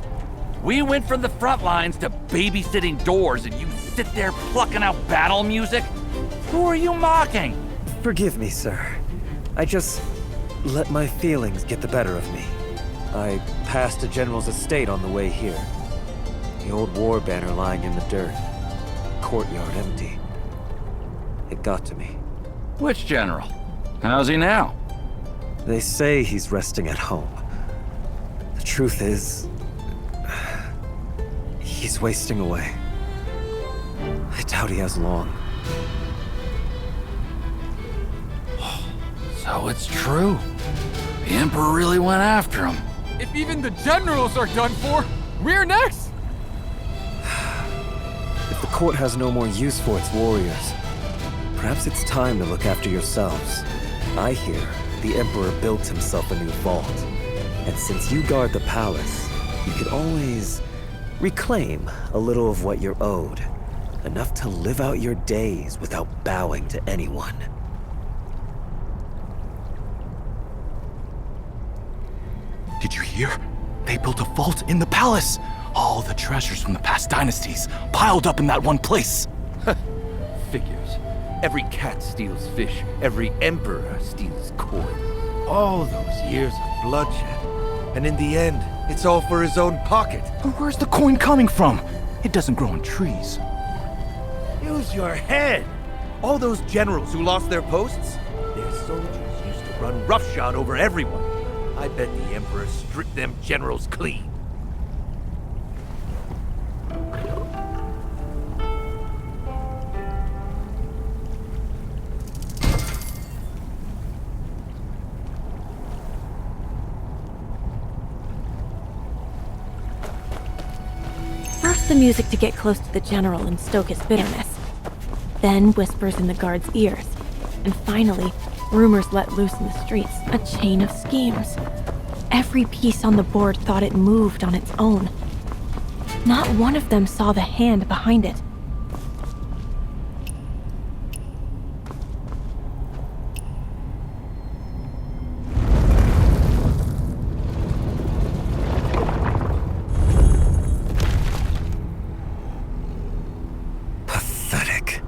We went from the front lines to babysitting doors, and you sit there plucking out battle music? Who are you mocking? Forgive me, sir. I just let my feelings get the better of me. I passed a general's estate on the way here. The old war banner lying in the dirt. Courtyard empty. It got to me. Which general? How's he now? They say he's resting at home. The truth is, he's wasting away. I doubt he has long. So it's true. The Emperor really went after him. If even the generals are done for, we're next! If the court has no more use for its warriors, perhaps it's time to look after yourselves. I hear the Emperor built himself a new vault. And since you guard the palace, you could always reclaim a little of what you're owed. Enough to live out your days without bowing to anyone. Did you hear? They built a vault in the palace. All the treasures from the past dynasties piled up in that one place. Figures. Every cat steals fish. Every emperor steals coin. All those years of bloodshed. And in the end, it's all for his own pocket. But where's the coin coming from? It doesn't grow on trees. Use your head! All those generals who lost their posts, their soldiers used to run roughshod over everyone. I bet the Emperor stripped them generals clean. First the music to get close to the general and stoke his bitterness. Then whispers in the guards' ears. And finally, rumors let loose in the streets. A chain of schemes. Every piece on the board thought it moved on its own. Not one of them saw the hand behind it. Pathetic.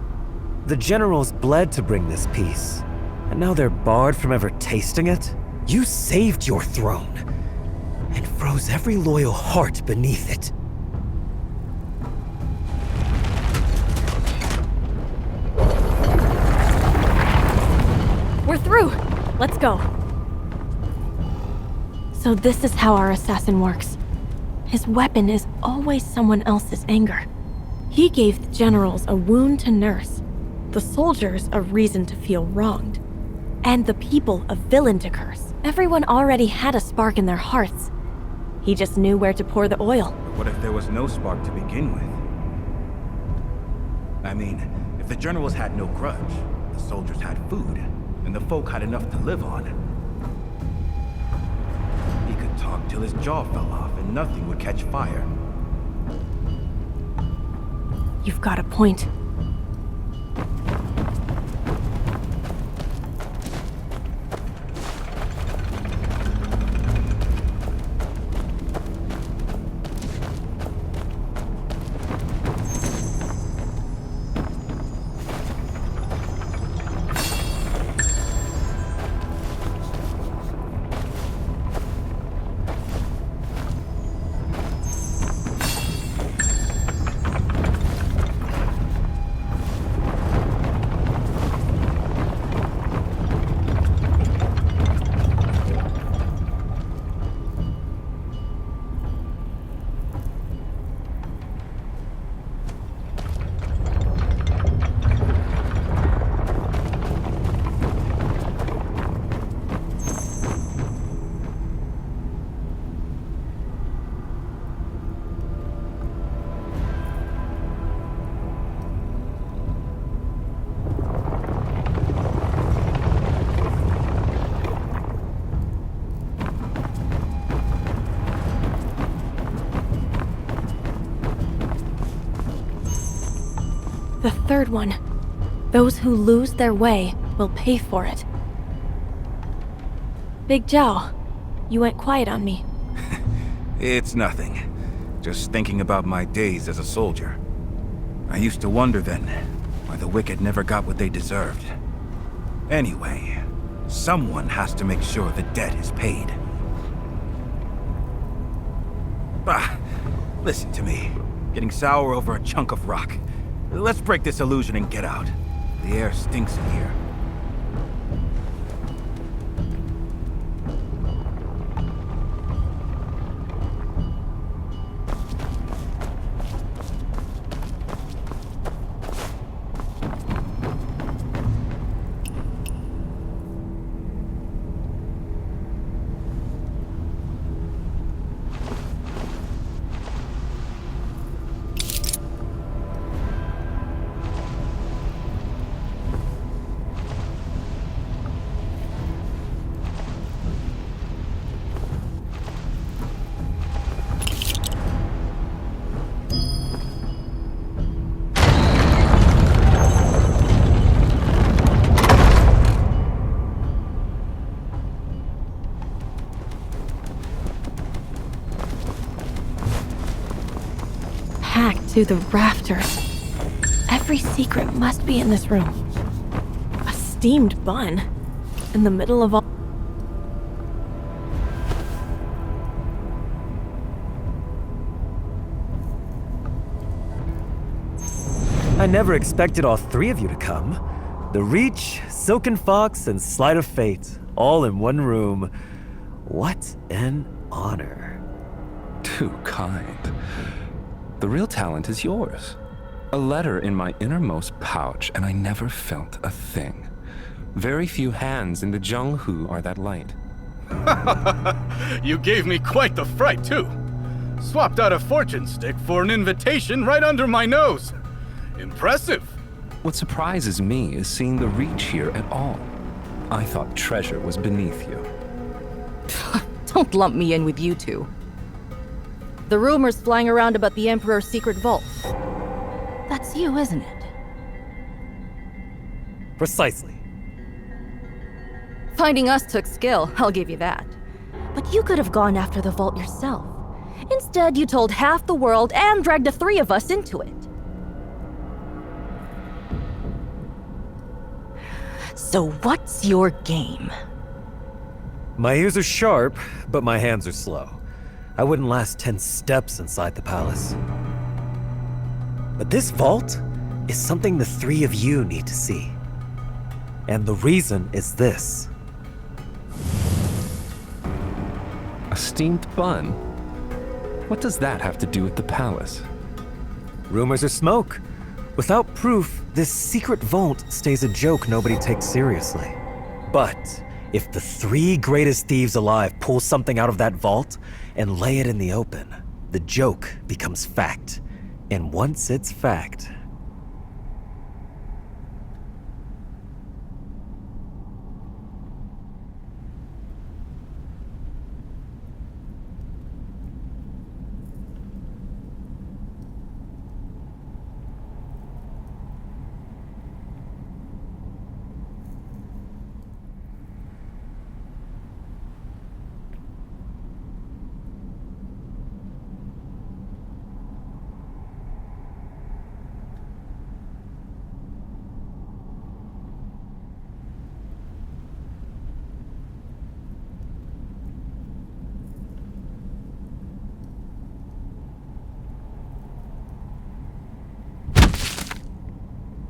The generals bled to bring this peace, and now they're barred from ever tasting it? You saved your throne, and froze every loyal heart beneath it. We're through! Let's go. So this is how our assassin works. His weapon is always someone else's anger. He gave the generals a wound to nurse, the soldiers a reason to feel wronged, and the people a villain to curse. Everyone already had a spark in their hearts. He just knew where to pour the oil. But what if there was no spark to begin with? I mean, if the generals had no grudge, the soldiers had food, and the folk had enough to live on. He could talk till his jaw fell off and nothing would catch fire. You've got a point. The third one. Those who lose their way will pay for it. Big Zhao, you went quiet on me. It's nothing. Just thinking about my days as a soldier. I used to wonder then why the wicked never got what they deserved. Anyway, someone has to make sure the debt is paid. Bah, listen to me. Getting sour over a chunk of rock. Let's break this illusion and get out. The air stinks in here. To the rafters. Every secret must be in this room. A steamed bun in the middle of all. I never expected all three of you to come. The Reach, Silken Fox, and Sleight of Fate, all in one room. What an honor. Too kind. The real talent is yours. A letter in my innermost pouch, and I never felt a thing. Very few hands in the Zhonghu are that light. You gave me quite the fright, too. Swapped out a fortune stick for an invitation right under my nose. Impressive. What surprises me is seeing the Reach here at all. I thought treasure was beneath you. Don't lump me in with you two. The rumors flying around about the Emperor's secret vault. That's you, isn't it? Precisely. Finding us took skill, I'll give you that. But you could have gone after the vault yourself. Instead, you told half the world and dragged the three of us into it. So what's your game? My ears are sharp, but my hands are slow. I wouldn't last 10 steps inside the palace. But this vault is something the three of you need to see. And the reason is this. A steamed bun? What does that have to do with the palace? Rumors are smoke. Without proof, this secret vault stays a joke nobody takes seriously. But if the three greatest thieves alive pull something out of that vault and lay it in the open, the joke becomes fact. And once it's fact...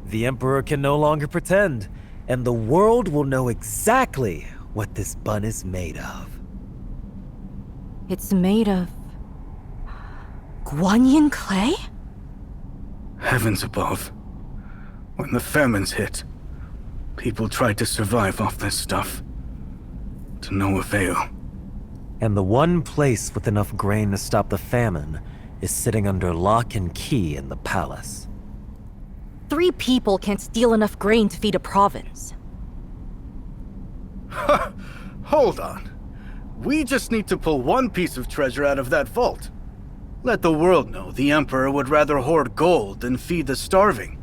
The Emperor can no longer pretend, and the world will know exactly what this bun is made of. It's made of... Guanyin clay? Heavens above. When the famines hit, people tried to survive off this stuff. To no avail. And the one place with enough grain to stop the famine is sitting under lock and key in the palace. 3 people can't steal enough grain to feed a province. Ha! Hold on. We just need to pull one piece of treasure out of that vault. Let the world know the Emperor would rather hoard gold than feed the starving.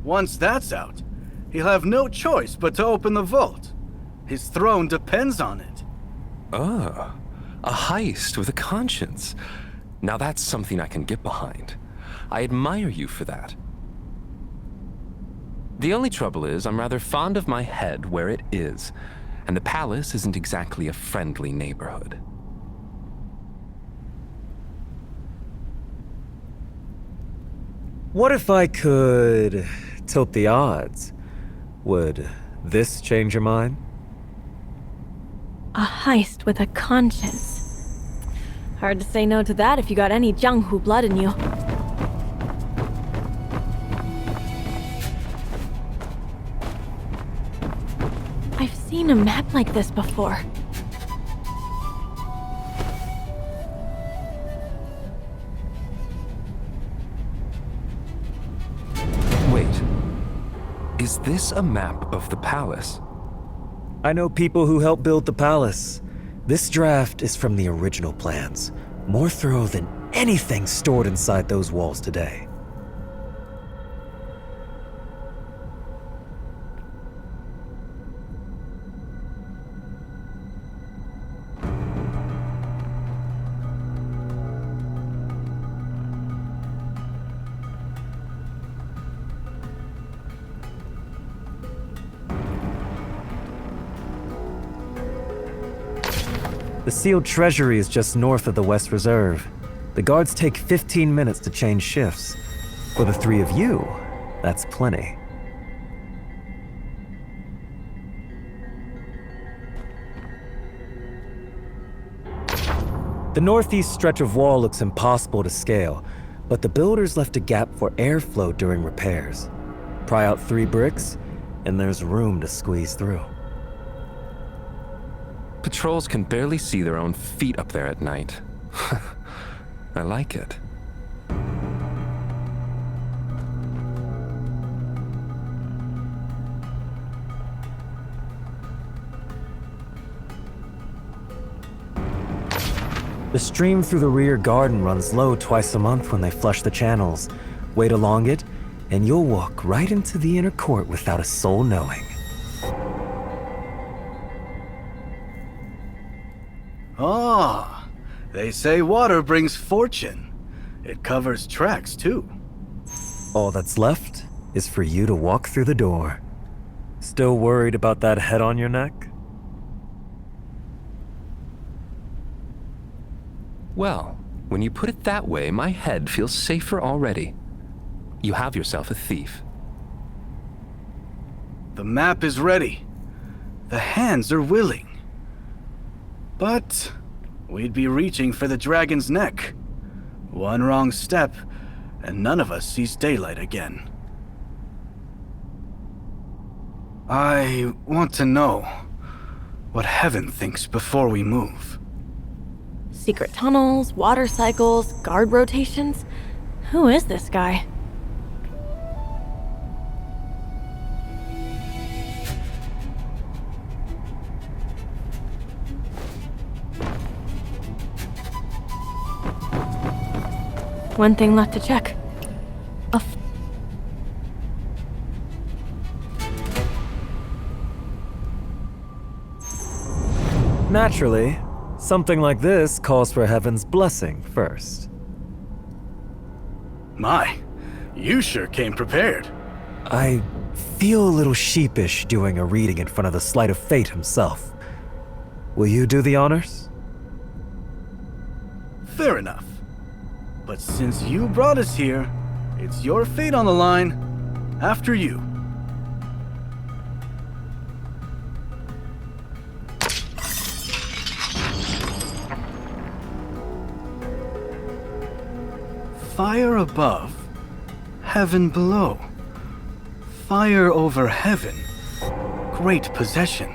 Once that's out, he'll have no choice but to open the vault. His throne depends on it. Oh, a heist with a conscience. Now that's something I can get behind. I admire you for that. The only trouble is, I'm rather fond of my head where it is, and the palace isn't exactly a friendly neighborhood. What if I could tilt the odds? Would this change your mind? A heist with a conscience. Hard to say no to that if you got any Jianghu blood in you. I've seen a map like this before. Wait, is this a map of the palace? I know people who helped build the palace. This draft is from the original plans, more thorough than anything stored inside those walls today. The sealed treasury is just north of the West Reserve. The guards take 15 minutes to change shifts. For the three of you, that's plenty. The northeast stretch of wall looks impossible to scale, but the builders left a gap for airflow during repairs. Pry out 3 bricks, and there's room to squeeze through. Patrols can barely see their own feet up there at night. I like it. The stream through the rear garden runs low twice a month when they flush the channels. Wait along it, and you'll walk right into the inner court without a soul knowing. Ah, they say water brings fortune. It covers tracks, too. All that's left is for you to walk through the door. Still worried about that head on your neck? Well, when you put it that way, my head feels safer already. You have yourself a thief. The map is ready. The hands are willing. But we'd be reaching for the dragon's neck. One wrong step, and none of us sees daylight again. I want to know what Heaven thinks before we move. Secret tunnels, water cycles, guard rotations. Who is this guy? One thing left to check. Naturally, something like this calls for Heaven's blessing first. My, you sure came prepared. I feel a little sheepish doing a reading in front of the Sleight of Fate himself. Will you do the honors? Fair enough. But since you brought us here, it's your fate on the line. After you. Fire above, heaven below. Fire over heaven, great possession.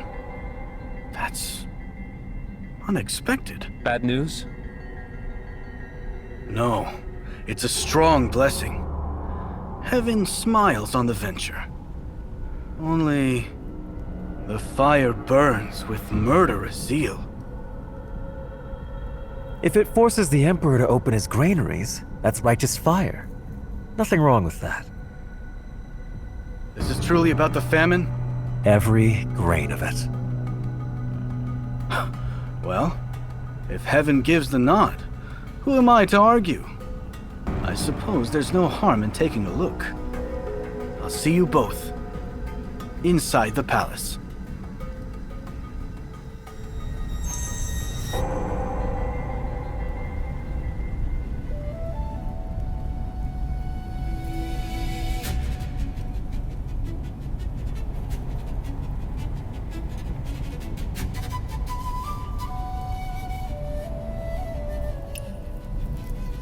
That's unexpected. Bad news? No, it's a strong blessing. Heaven smiles on the venture. Only the fire burns with murderous zeal. If it forces the Emperor to open his granaries, that's righteous fire. Nothing wrong with that. This is truly about the famine? Every grain of it. Well, if heaven gives the nod, who am I to argue? I suppose there's no harm in taking a look. I'll see you both inside the palace.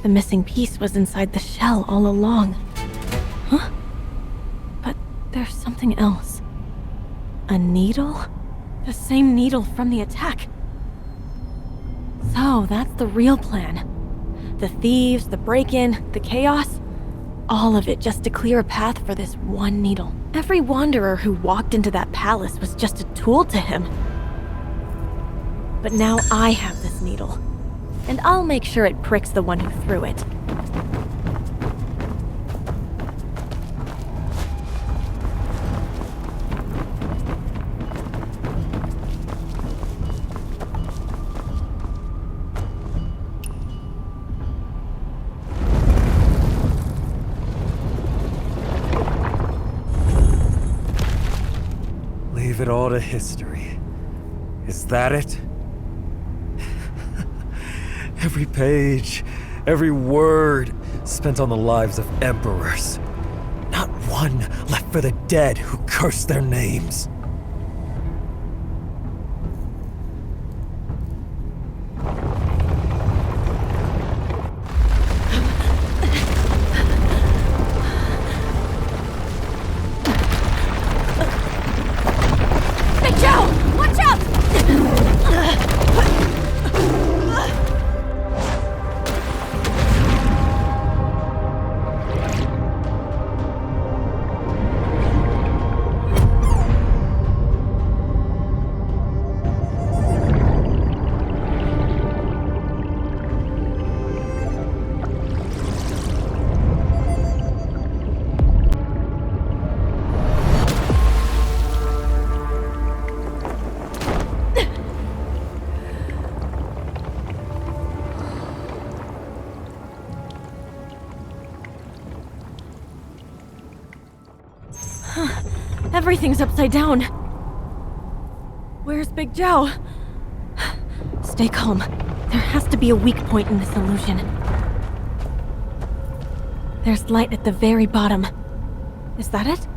The missing piece was inside the shell all along. Huh? But there's something else. A needle? The same needle from the attack. So, that's the real plan. The thieves, the break-in, the chaos. All of it just to clear a path for this one needle. Every wanderer who walked into that palace was just a tool to him. But now I have this needle. And I'll make sure it pricks the one who threw it. Leave it all to history. Is that it? Every page, every word spent on the lives of emperors. Not one left for the dead who cursed their names. Big Joe! Watch out! Everything's upside down. Where's Big Joe? Stay calm. There has to be a weak point in this illusion. There's light at the very bottom. Is that it?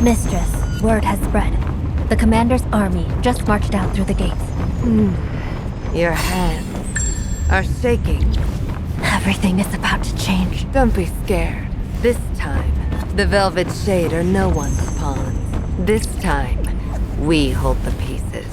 Mistress, word has spread. The commander's army just marched out through the gates. Your hands are shaking. Everything is about to change. Don't be scared. This time, the Velvet Shade are no one's pawns. This time, we hold the pieces.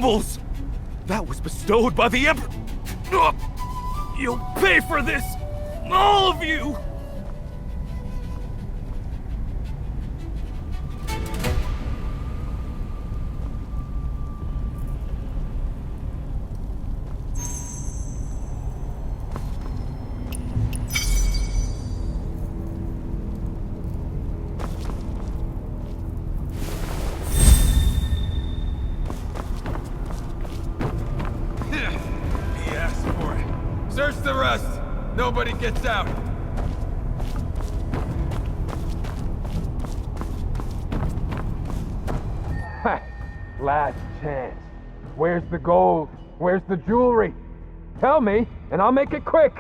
nobles! That was bestowed by the Emperor! Ugh. You'll pay for this! All of you! Search the rest! Nobody gets out! Last chance. Where's the gold? Where's the jewelry? Tell me, and I'll make it quick!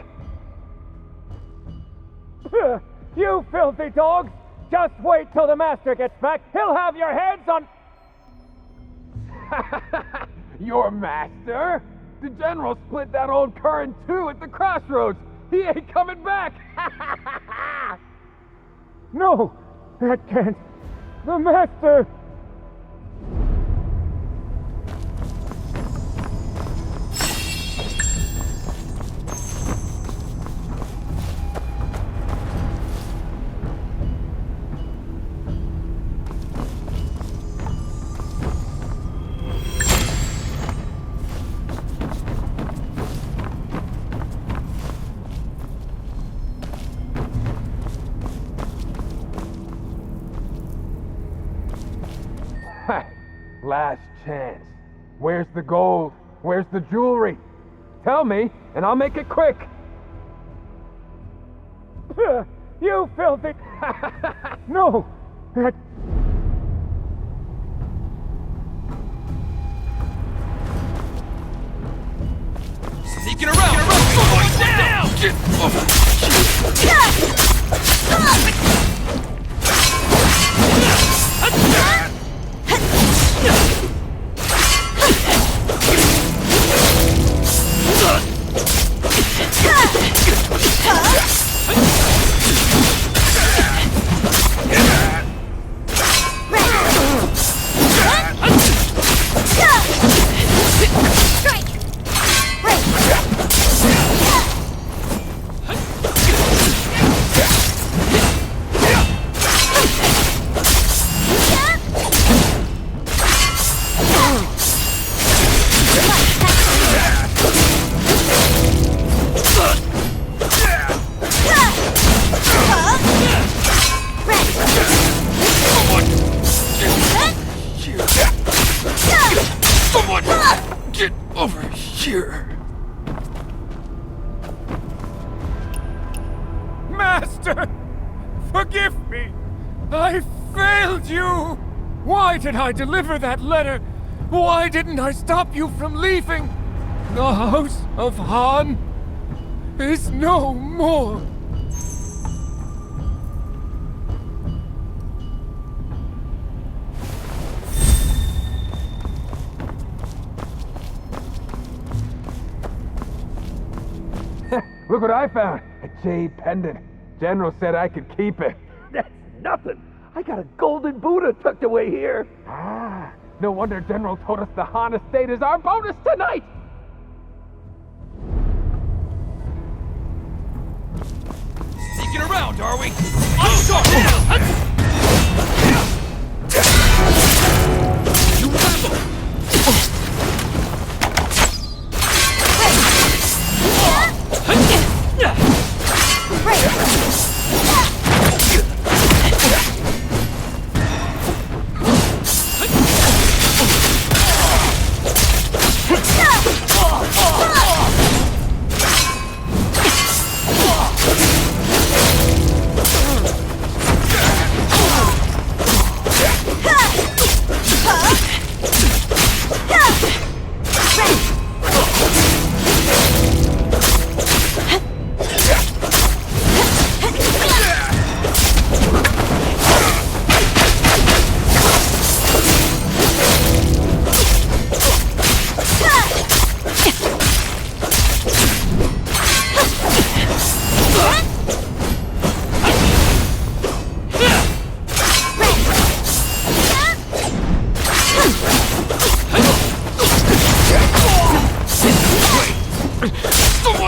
You filthy dogs! Just wait till the master gets back! He'll have your heads on... Your master? The general split that old cur in two at the crossroads. He ain't coming back. No, that can't. The master. Last chance. Where's the gold? Where's the jewelry? Tell me, and I'll make it quick. You filthy... No! Sneaking around! Going down! Get over! Someone get over here. Master! Forgive me! I failed you! Why did I deliver that letter? Why didn't I stop you from leaving? The House of Han is no more. Look what I found. A jade pendant. General said I could keep it. That's nothing. I got a golden Buddha tucked away here. Ah, no wonder General told us the Han estate is our bonus tonight. Sneaking around, are we? You rebel!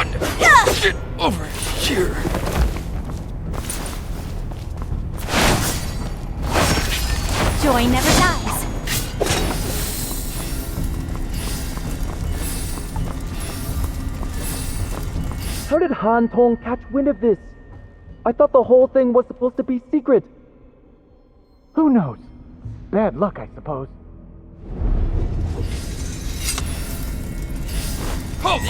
on! Get over here! Joy never dies. How did Han Tong catch wind of this? I thought the whole thing was supposed to be secret. Who knows? Bad luck, I suppose. Halt!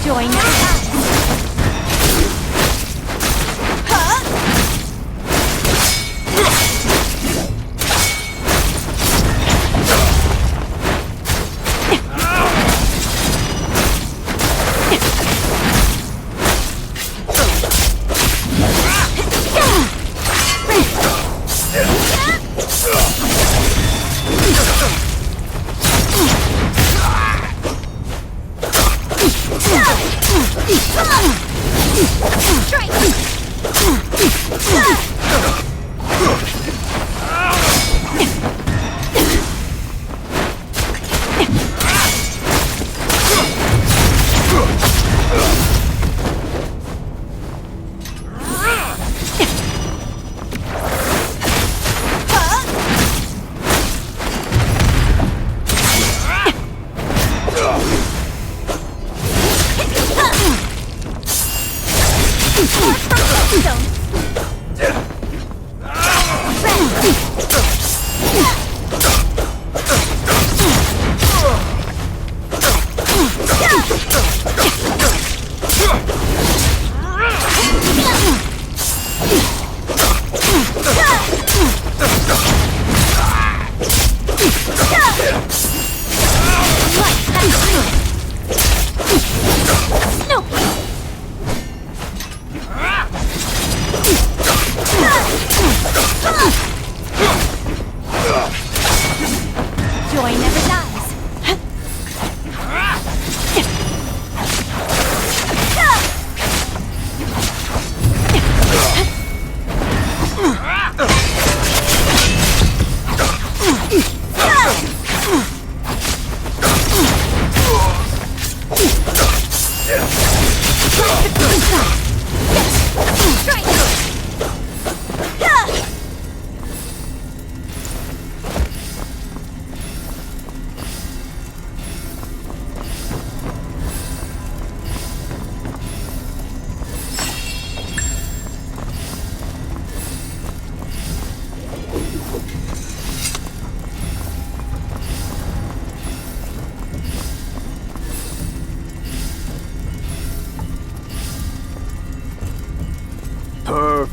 Joy never dies.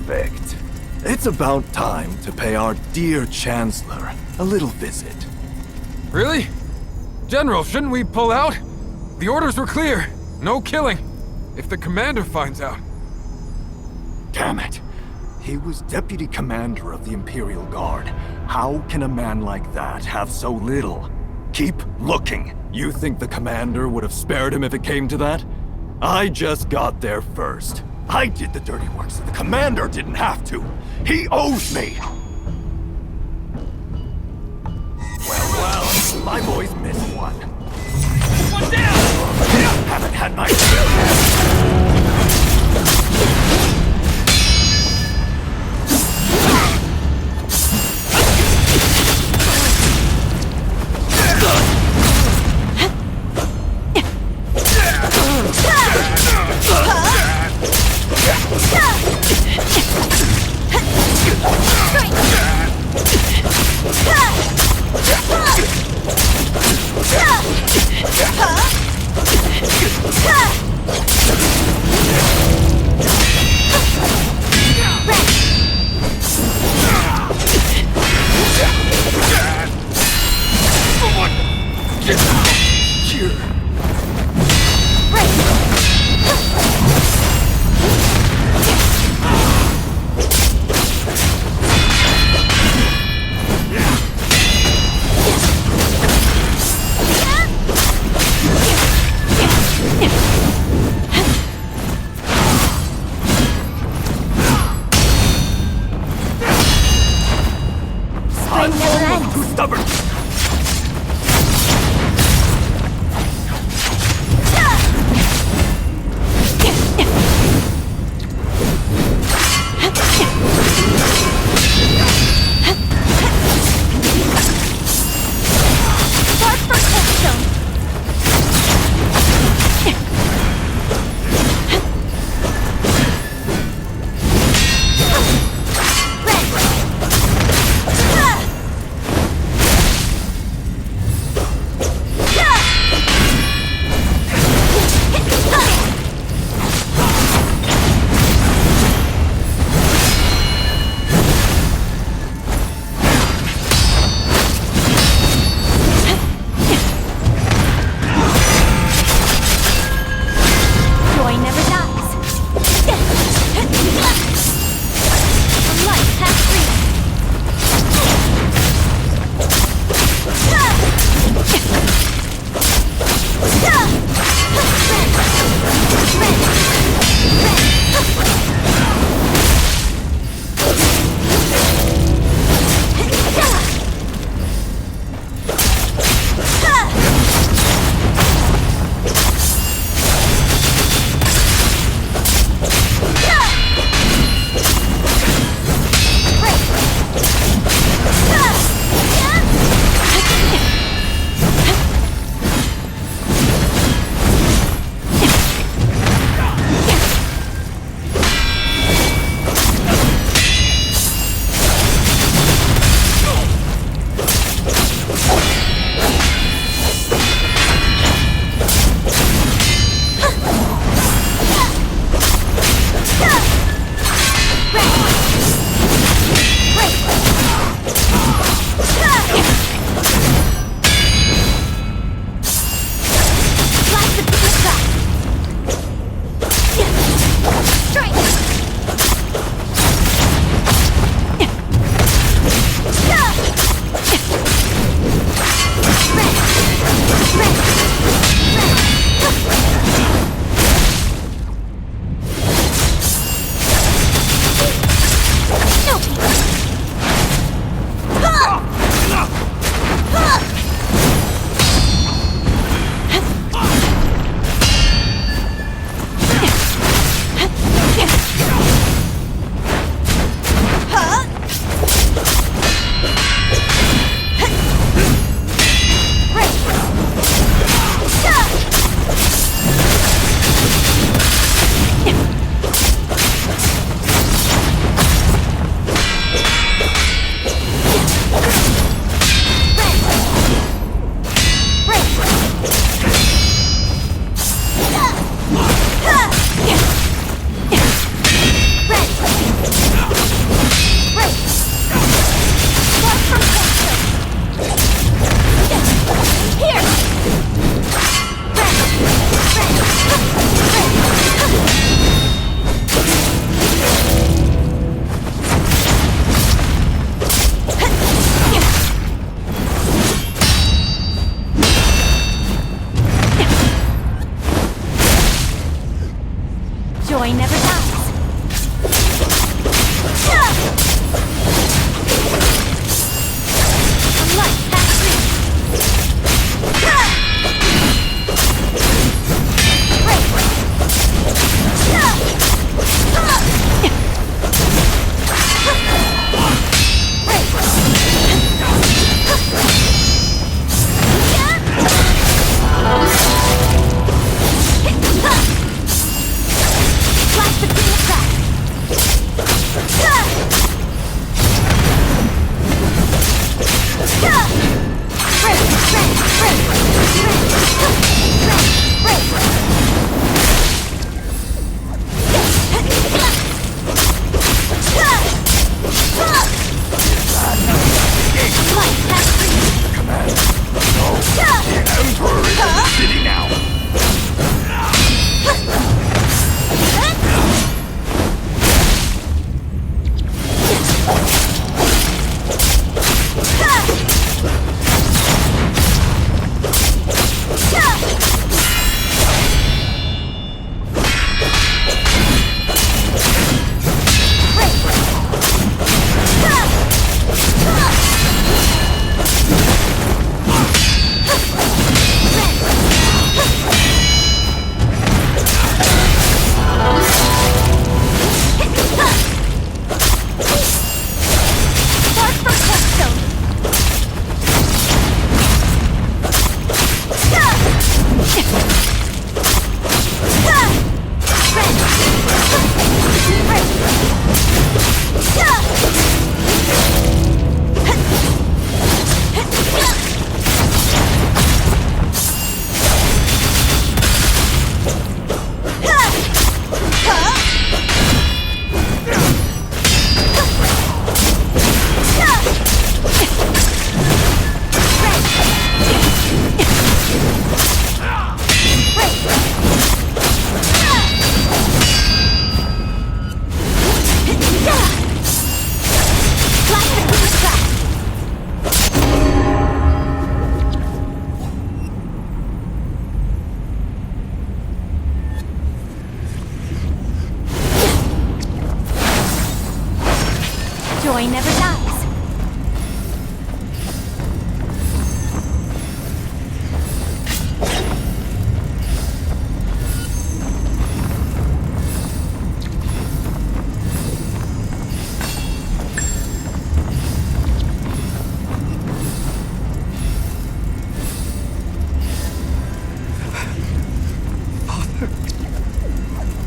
Perfect. It's about time to pay our dear Chancellor a little visit. Really? General, shouldn't we pull out? The orders were clear. No killing. If the commander finds out. Damn it. He was deputy commander of the Imperial Guard. How can a man like that have so little? Keep looking. You think the commander would have spared him if it came to that? I just got there first. I did the dirty work so the commander didn't have to. He owes me. Well, my boys missed one. One down! Haven't had my fill yet.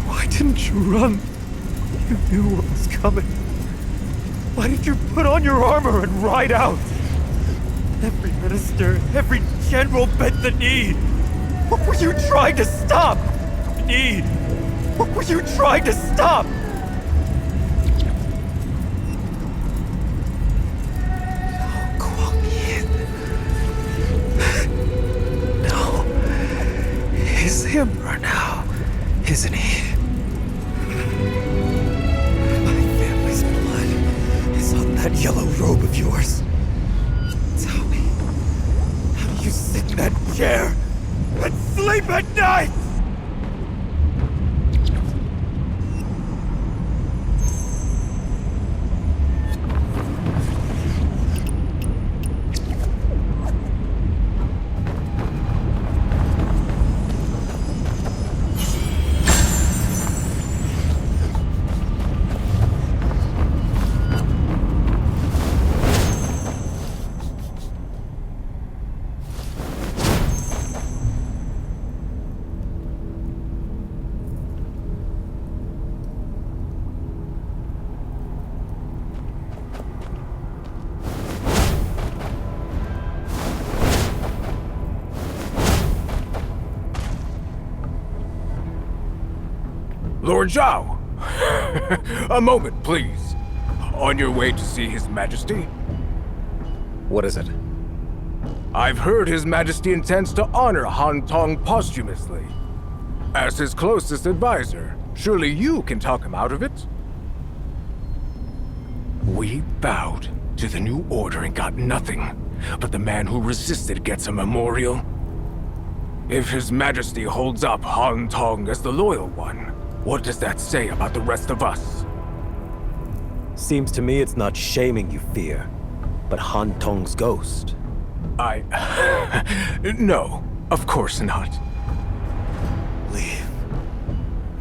Why didn't you run? You knew what was coming. Why did you put on your armor and ride out? Every minister, every general bent the knee. What were you trying to stop? Knee. What were you trying to stop? No. He's the Emperor now, isn't he? My family's blood is on that yellow robe of yours. Tell me, how do you sit in that chair and sleep at night? Lord Zhao! A moment, please. On your way to see His Majesty? What is it? I've heard His Majesty intends to honor Han Tong posthumously. As his closest advisor, surely you can talk him out of it? We bowed to the new order and got nothing, but the man who resisted gets a memorial. If His Majesty holds up Han Tong as the loyal one, what does that say about the rest of us? Seems to me it's not shaming you fear, but Han Tong's ghost. No, of course not. Leave.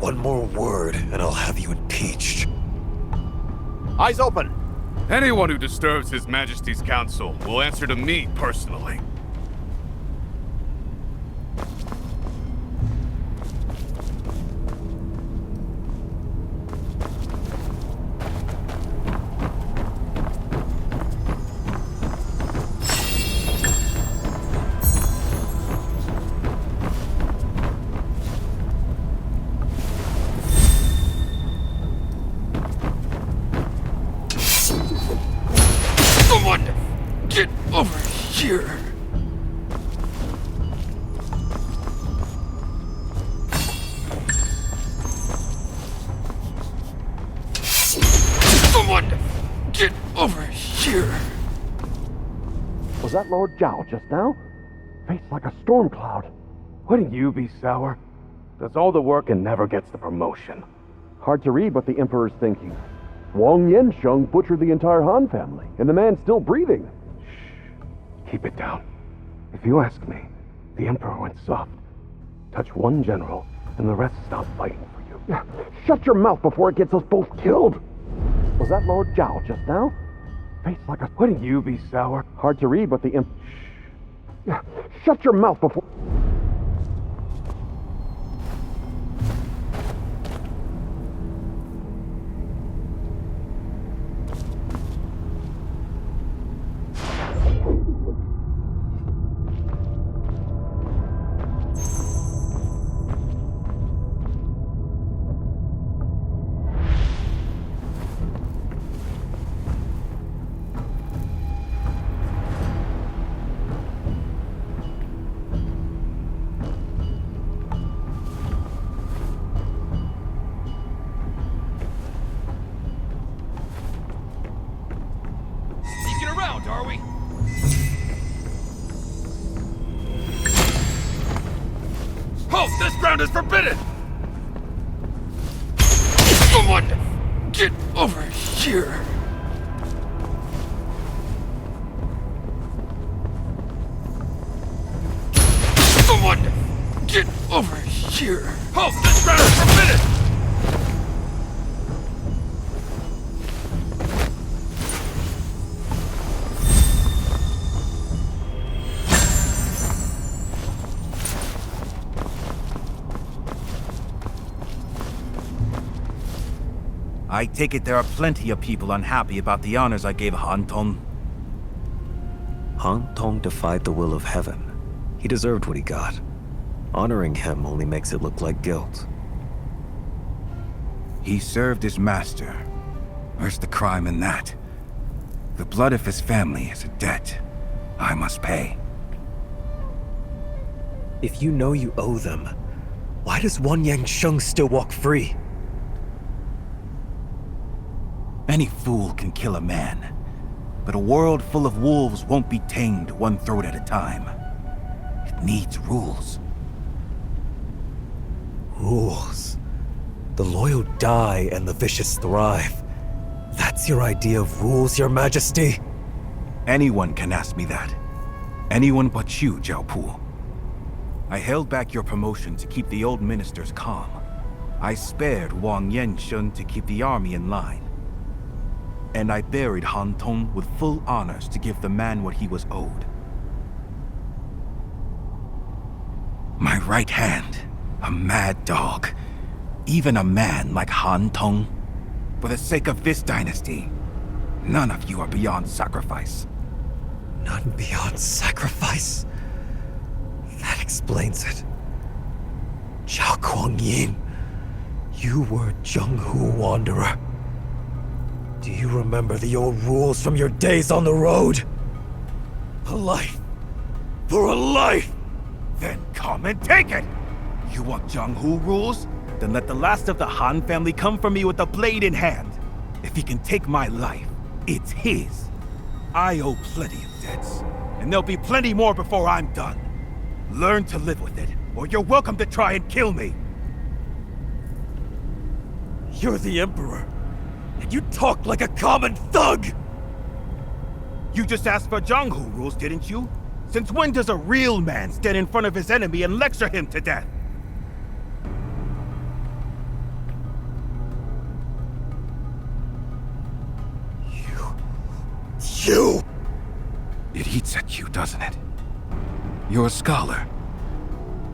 One more word and I'll have you impeached. Eyes open! Anyone who disturbs His Majesty's council will answer to me personally. Someone! Get over here! Someone! Get over here! Was that Lord Zhao just now? Face like a storm cloud. Wouldn't you be sour? Does all the work and never gets the promotion. Hard to read what the Emperor's thinking. Wang Yansheng butchered the entire Han family, and the man's still breathing. Shh. Keep it down. If you ask me, the Emperor went soft. Touch one general, and the rest stop fighting for you. Shut your mouth before it gets us both killed! Was that Lord Zhao just now? Face like a... Wouldn't you be sour? Hard to read what the Shh. Shut your mouth before... Are we? Halt! This ground is forbidden! Someone! Get over here! Someone! Get over here! Halt! This ground is forbidden! I take it there are plenty of people unhappy about the honors I gave Han Tong. Han Tong defied the will of heaven. He deserved what he got. Honoring him only makes it look like guilt. He served his master. Where's the crime in that? The blood of his family is a debt I must pay. If you know you owe them, why does Wang Yangsheng still walk free? Any fool can kill a man, but a world full of wolves won't be tamed one throat at a time. It needs rules. Rules. The loyal die and the vicious thrive. That's your idea of rules, Your Majesty? Anyone can ask me that. Anyone but you, Jiao Pu. I held back your promotion to keep the old ministers calm. I spared Wang Yansheng to keep the army in line. And I buried Han Tong with full honors to give the man what he was owed. My right hand, a mad dog. Even a man like Han Tong. For the sake of this dynasty, none of you are beyond sacrifice. None beyond sacrifice? That explains it. Zhao Guangyin, you were Zhenghu Wanderer. Do you remember the old rules from your days on the road? A life for a life! Then come and take it! You want Zhenghu rules? Then let the last of the Han family come for me with a blade in hand. If he can take my life, it's his. I owe plenty of debts, and there'll be plenty more before I'm done. Learn to live with it, or you're welcome to try and kill me. You're the Emperor, and you talk like a common thug! You just asked for Zhenghu rules, didn't you? Since when does a real man stand in front of his enemy and lecture him to death? You! It eats at you, doesn't it? You're a scholar.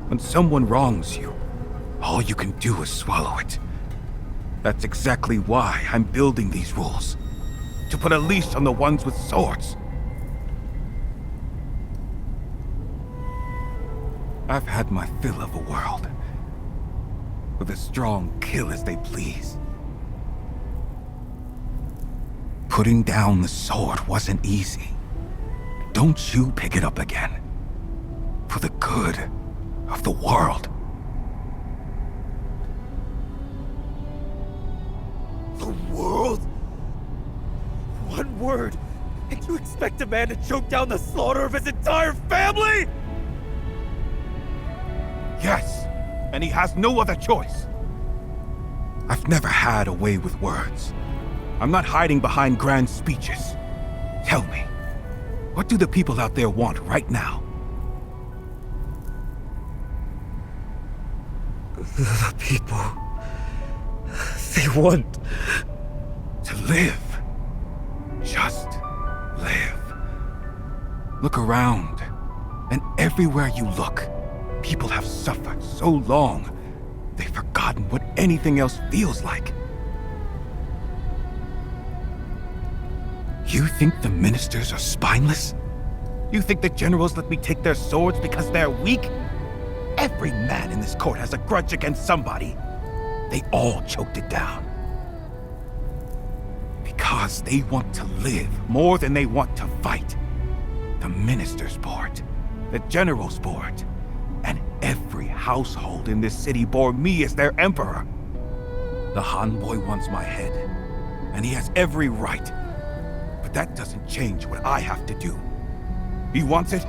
When someone wrongs you, all you can do is swallow it. That's exactly why I'm building these rules. To put a leash on the ones with swords. I've had my fill of a world. Where the strong kill as they please. Putting down the sword wasn't easy. Don't you pick it up again. For the good of the world. The world? One word, and you expect a man to choke down the slaughter of his entire family? Yes, and he has no other choice. I've never had a way with words. I'm not hiding behind grand speeches. Tell me, what do the people out there want right now? The people... they want... to live. Just live. Look around, and everywhere you look, people have suffered so long, they've forgotten what anything else feels like. You think the ministers are spineless? You think the generals let me take their swords because they're weak? Every man in this court has a grudge against somebody. They all choked it down. Because they want to live more than they want to fight. The ministers bore it, the generals bore it, and every household in this city bore me as their emperor. The Han boy wants my head, and he has every right. But that doesn't change what I have to do. He wants it?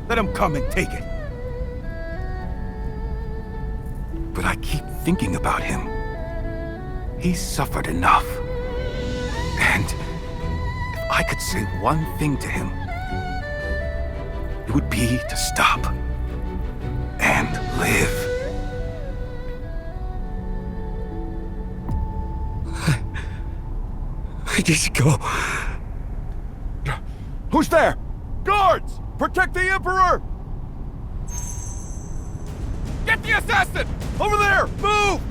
Let him come and take it. But I keep thinking about him. He's suffered enough. And if I could say one thing to him, it would be to stop and live. need to go. Who's there? Guards! Protect the Emperor! Get the assassin! Over there! Move!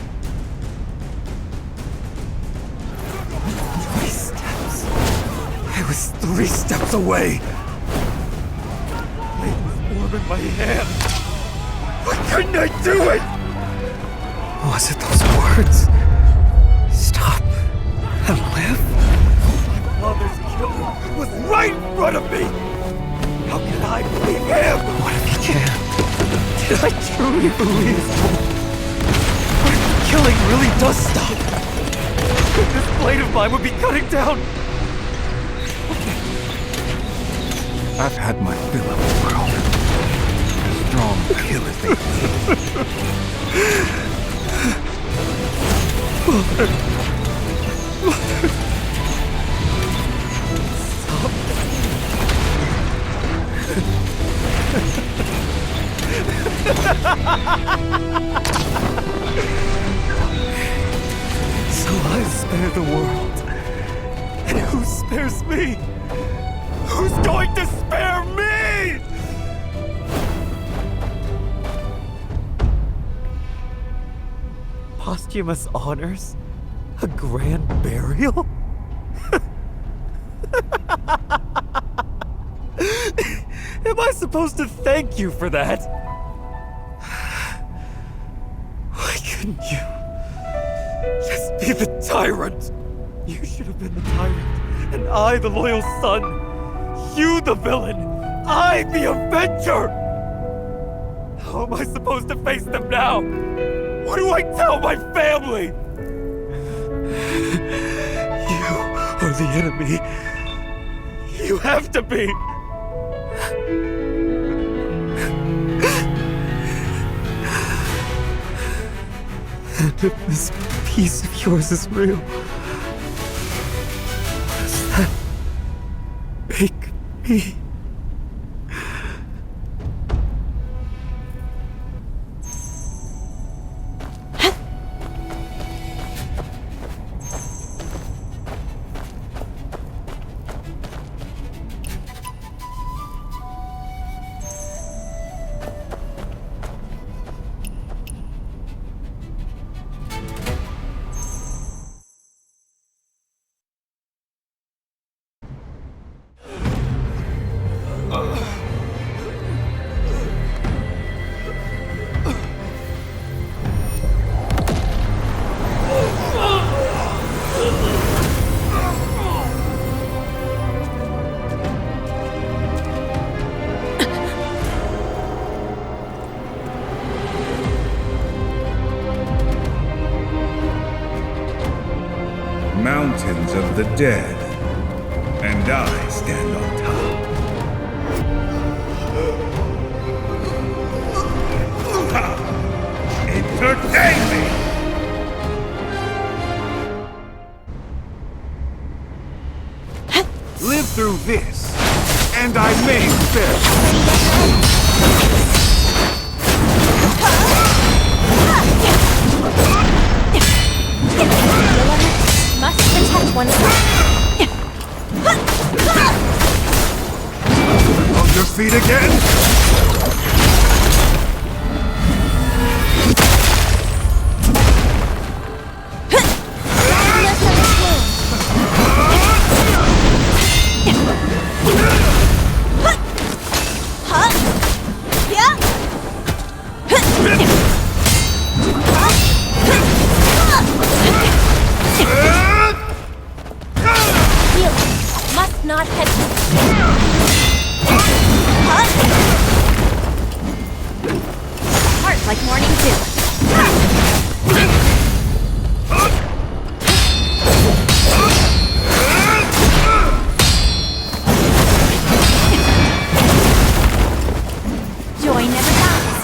3 steps. I was 3 steps away. Blade was warm in my hand. Why couldn't I do it? Was it those words? Stop and live? My father's killer was right in front of me! How can I believe him? What if he can't? Did I truly believe him? What if the killing really does stop? This blade of mine would be cutting down. I've had my fill of the world. As strong a kill as they Mother. So I spare the world. And who spares me? Who's going to spare me? Posthumous honors? A grand burial? Am I supposed to thank you for that? Why couldn't you just be the tyrant? You should have been the tyrant, and I the loyal son. You the villain, I the avenger! How am I supposed to face them now? What do I tell my family? You are the enemy. You have to be. And if this piece of yours is real, what does that make me? Mountains of the dead, and I stand on top. Ha! Entertain me! Live through this, and I may spare Must protect oneself. On your feet again? Must not hesitate. Heart like morning dew. Joy never dies.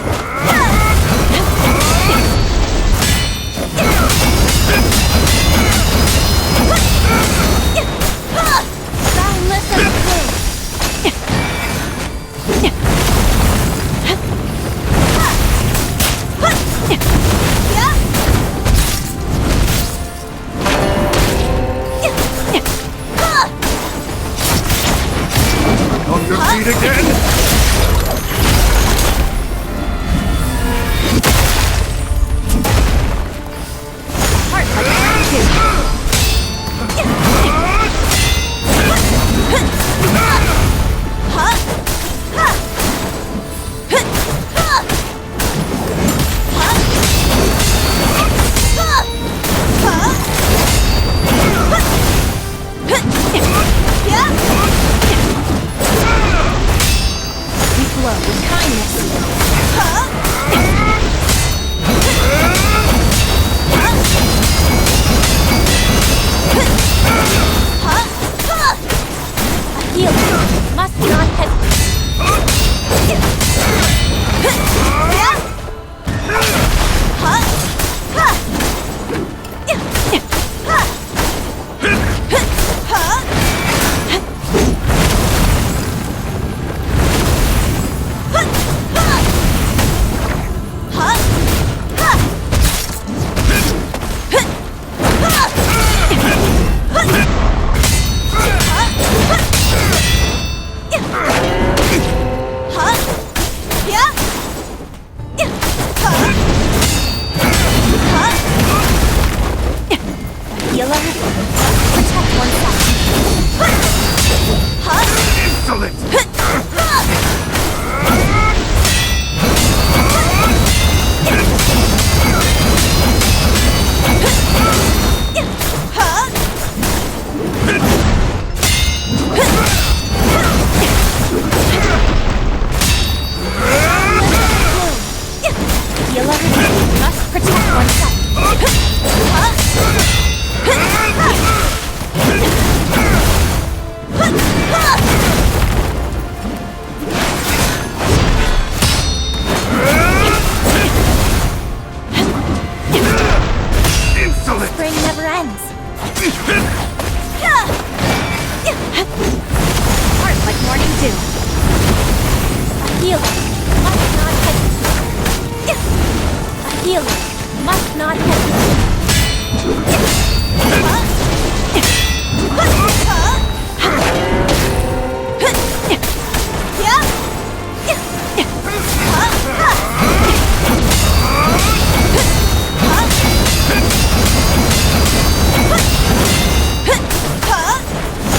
Boundless and blue. not hesitate.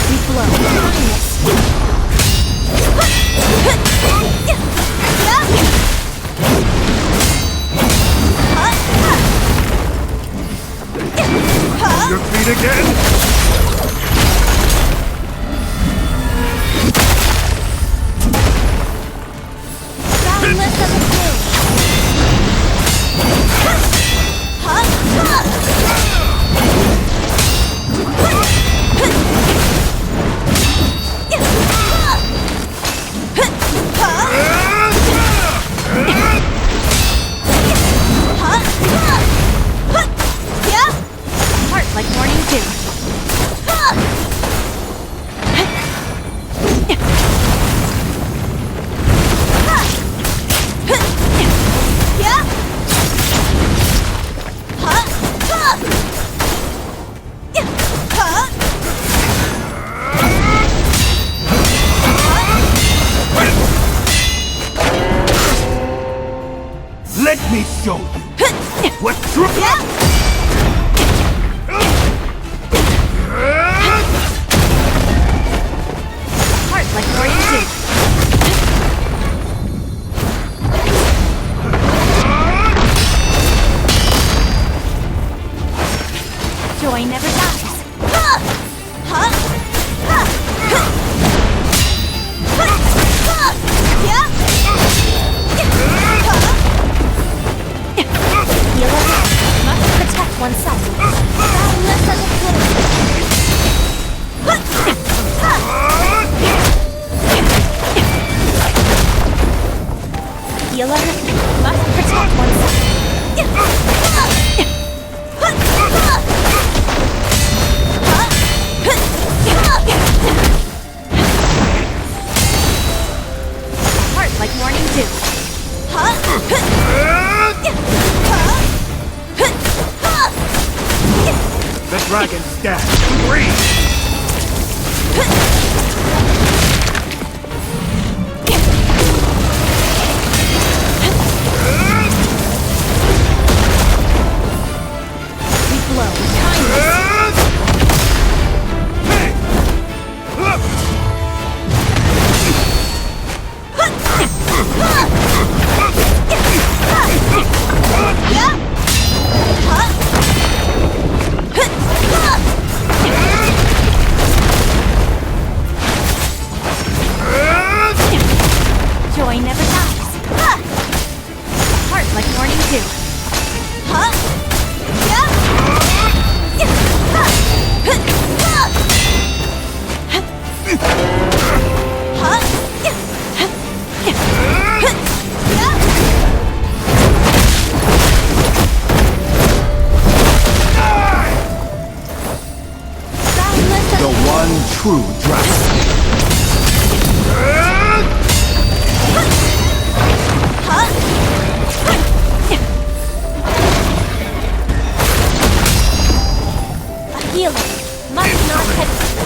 We flow. Your feet again? Boundless as a flame. Heart like morning dew. Let me show you what true. Heart like morning dew. Joy never dies. Must protect oneself. Boundless as a flame. Healer must protect oneself. Heart like morning dew. The dragon's dead. Breathe. We flow with kindness. Joy never dies. Heart like morning dew. The one true dragon. A healer must not hesitate.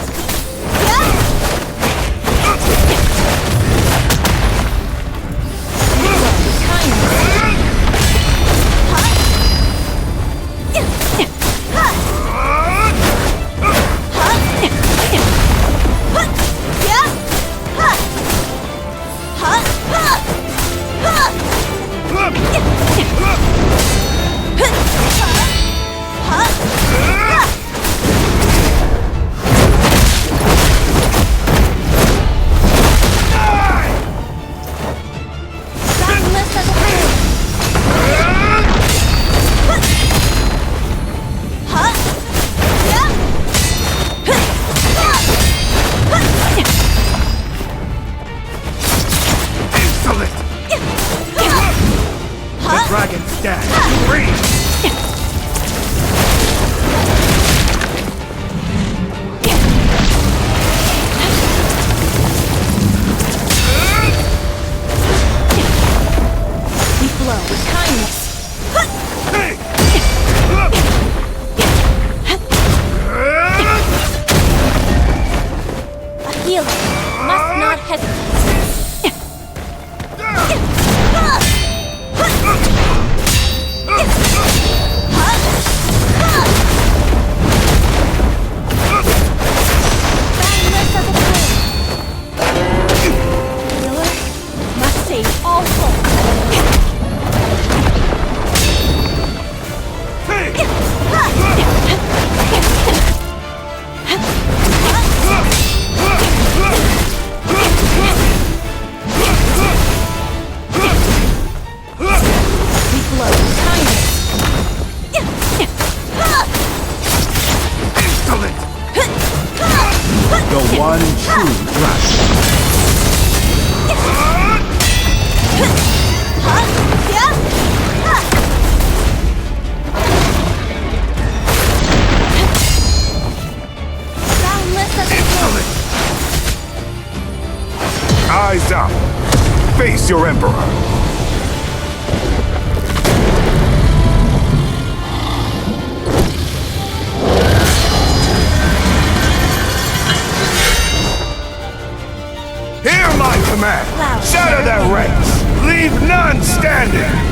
Dragon's dead. Breathe. We flow with kindness. Face your Emperor! Hear my command! Shatter their ranks! Leave none standing!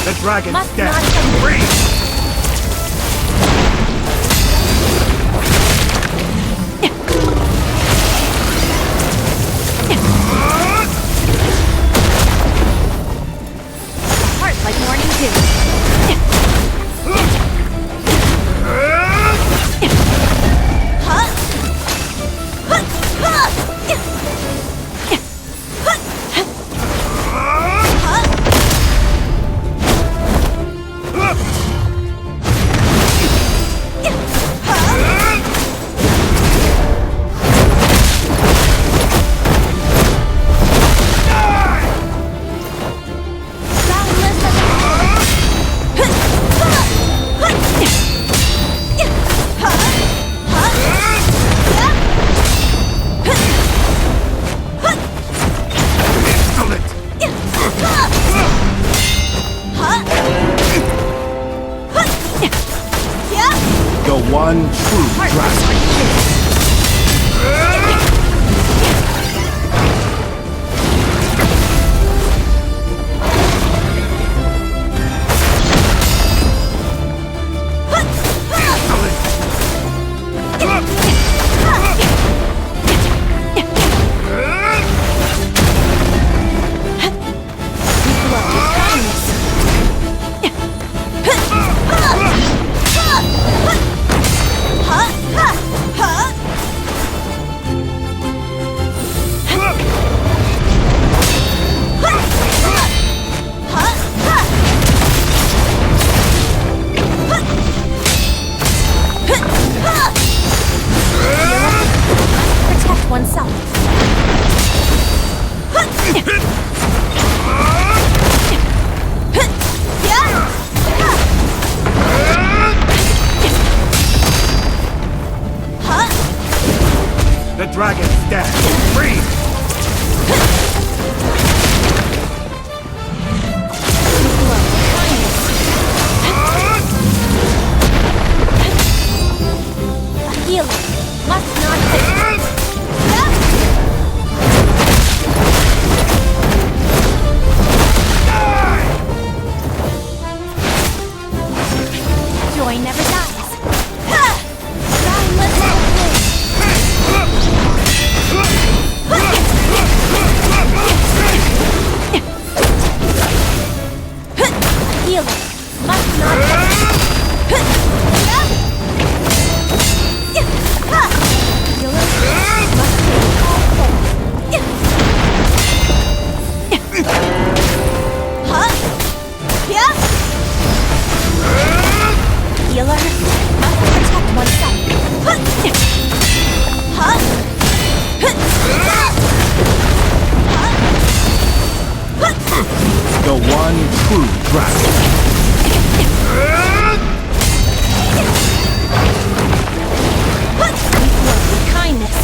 The dragon's dead. Freeze! Heart like morning dew. The one true dragon. The dragon's dead. Freeze! A healer must not fail. Joy never dies. Healer must not Healer must protect oneself. The one true dragon. With kindness.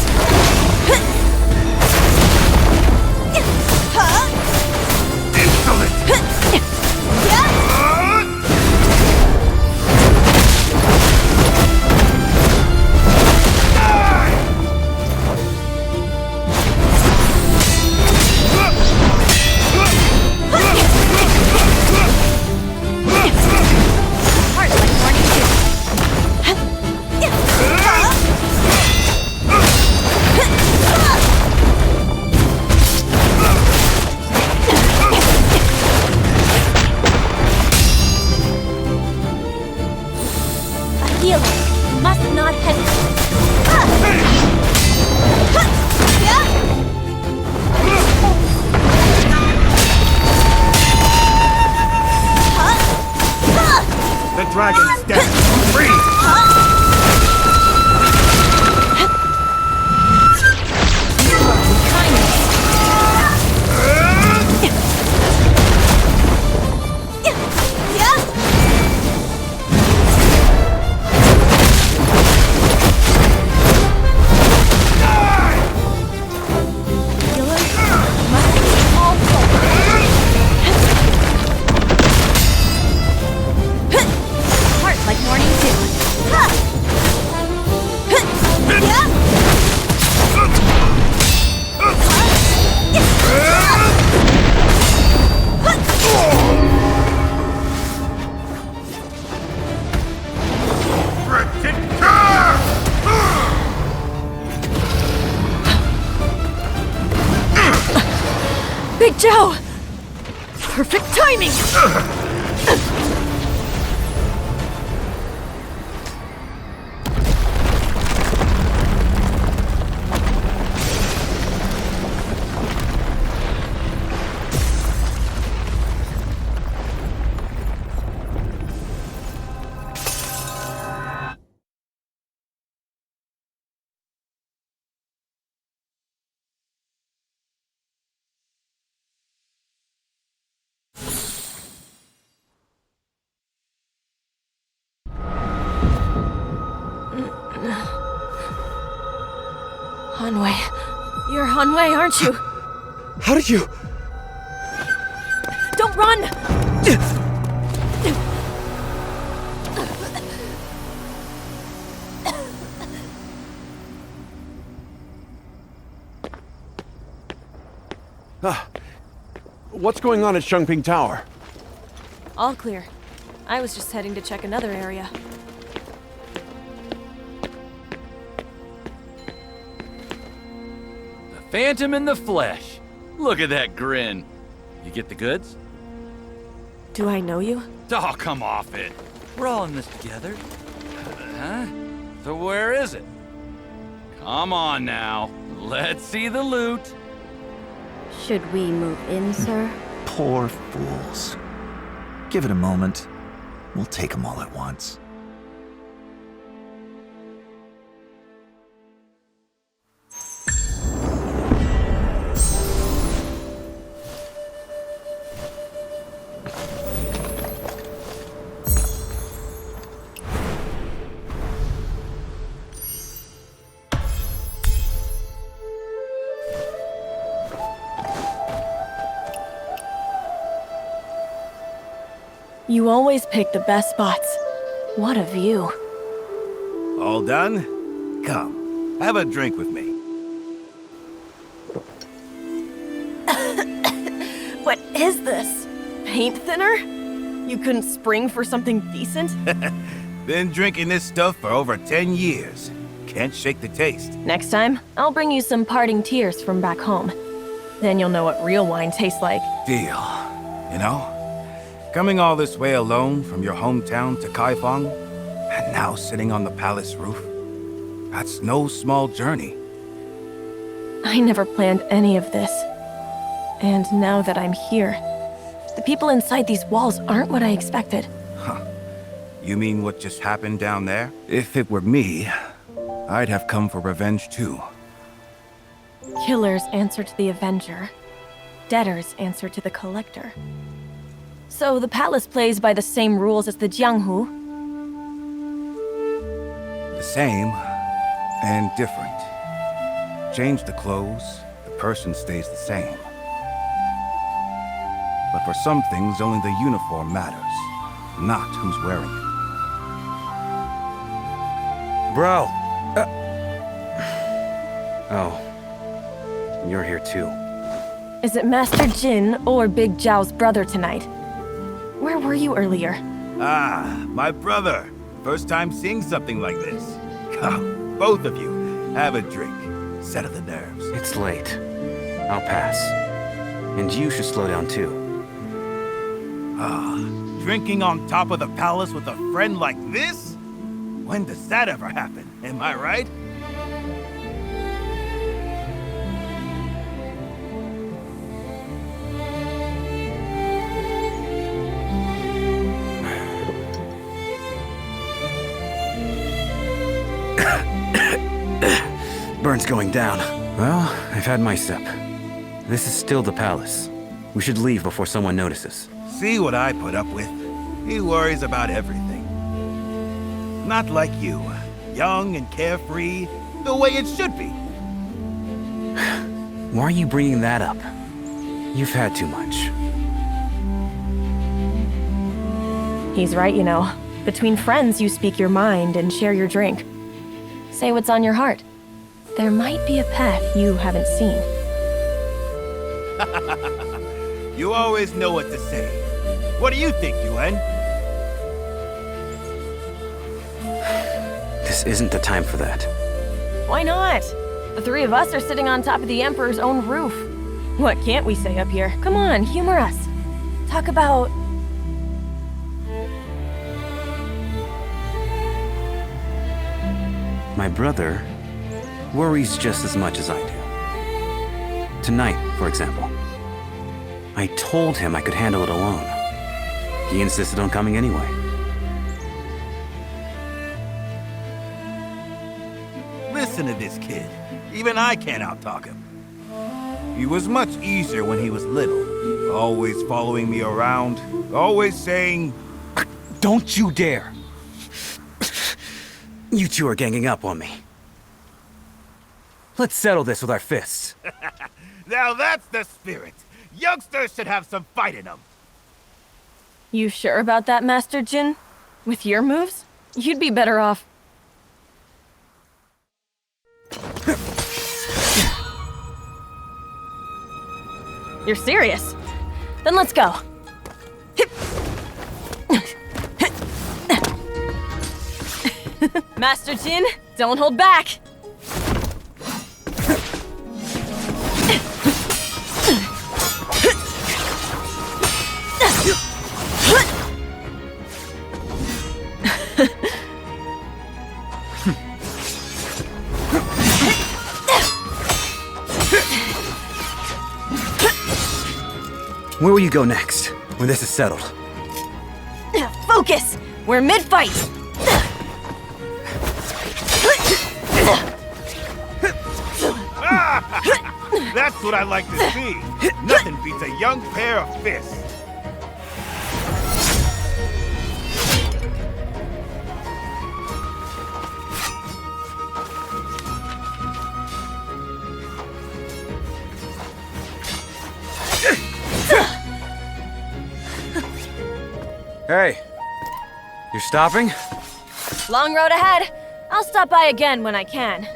dragon's death. Free! Big Joe! Perfect timing! Hanwei. You're Hanwei, aren't you? How did you... Don't run! What's going on at Shengping Tower? All clear. I was just heading to check another area. Phantom in the flesh. Look at that grin. You get the goods? Do I know you? Oh, come off it. We're all in this together. Huh? So where is it? Come on now. Let's see the loot. Should we move in, sir? Poor fools. Give it a moment. We'll take them all at once. You always pick the best spots. What a view. All done? Come, have a drink with me. What is this? Paint thinner? You couldn't spring for something decent? Been drinking this stuff for over 10 years. Can't shake the taste. Next time, I'll bring you some parting tears from back home. Then you'll know what real wine tastes like. Deal. You know? Coming all this way alone from your hometown to Kaifeng, and now sitting on the palace roof, that's no small journey. I never planned any of this. And now that I'm here, the people inside these walls aren't what I expected. Huh. You mean what just happened down there? If it were me, I'd have come for revenge too. Killers answer to the Avenger. Debtors answer to the Collector. So the palace plays by the same rules as the Jianghu? The same and different. Change the clothes, the person stays the same. But for some things, only the uniform matters, not who's wearing it. Bro! Oh. You're here too. Is it Master Jin or Big Zhao's brother tonight? Where were you earlier? Ah, my brother. First time seeing something like this. Come, both of you, have a drink. Settle the nerves. It's late. I'll pass. And you should slow down too. Ah, drinking on top of the palace with a friend like this? When does that ever happen? Am I right? Burn's going down. Well, I've had my sip. This is still the palace. We should leave before someone notices. See what I put up with? He worries about everything. Not like you. Young and carefree, the way it should be. Why are you bringing that up? You've had too much. He's right, you know. Between friends, you speak your mind and share your drink. Say what's on your heart. There might be a path you haven't seen. You always know what to say. What do you think, Yuan? This isn't the time for that. Why not? The three of us are sitting on top of the Emperor's own roof. What can't we say up here? Come on, humor us. Talk about... My brother worries just as much as I do. Tonight, for example. I told him I could handle it alone. He insisted on coming anyway. Listen to this kid. Even I can't out-talk him. He was much easier when he was little. Always following me around. Always saying... Don't you dare! You two are ganging up on me. Let's settle this with our fists. Now that's the spirit. Youngsters should have some fight in them. You sure about that, Master Jin? With your moves? You'd be better off. You're serious? Then let's go. Master Jin, don't hold back. Where will you go next, when this is settled? Focus! We're mid-fight! That's what I like to see. Nothing beats a young pair of fists. Hey, you're stopping? Long road ahead. I'll stop by again when I can.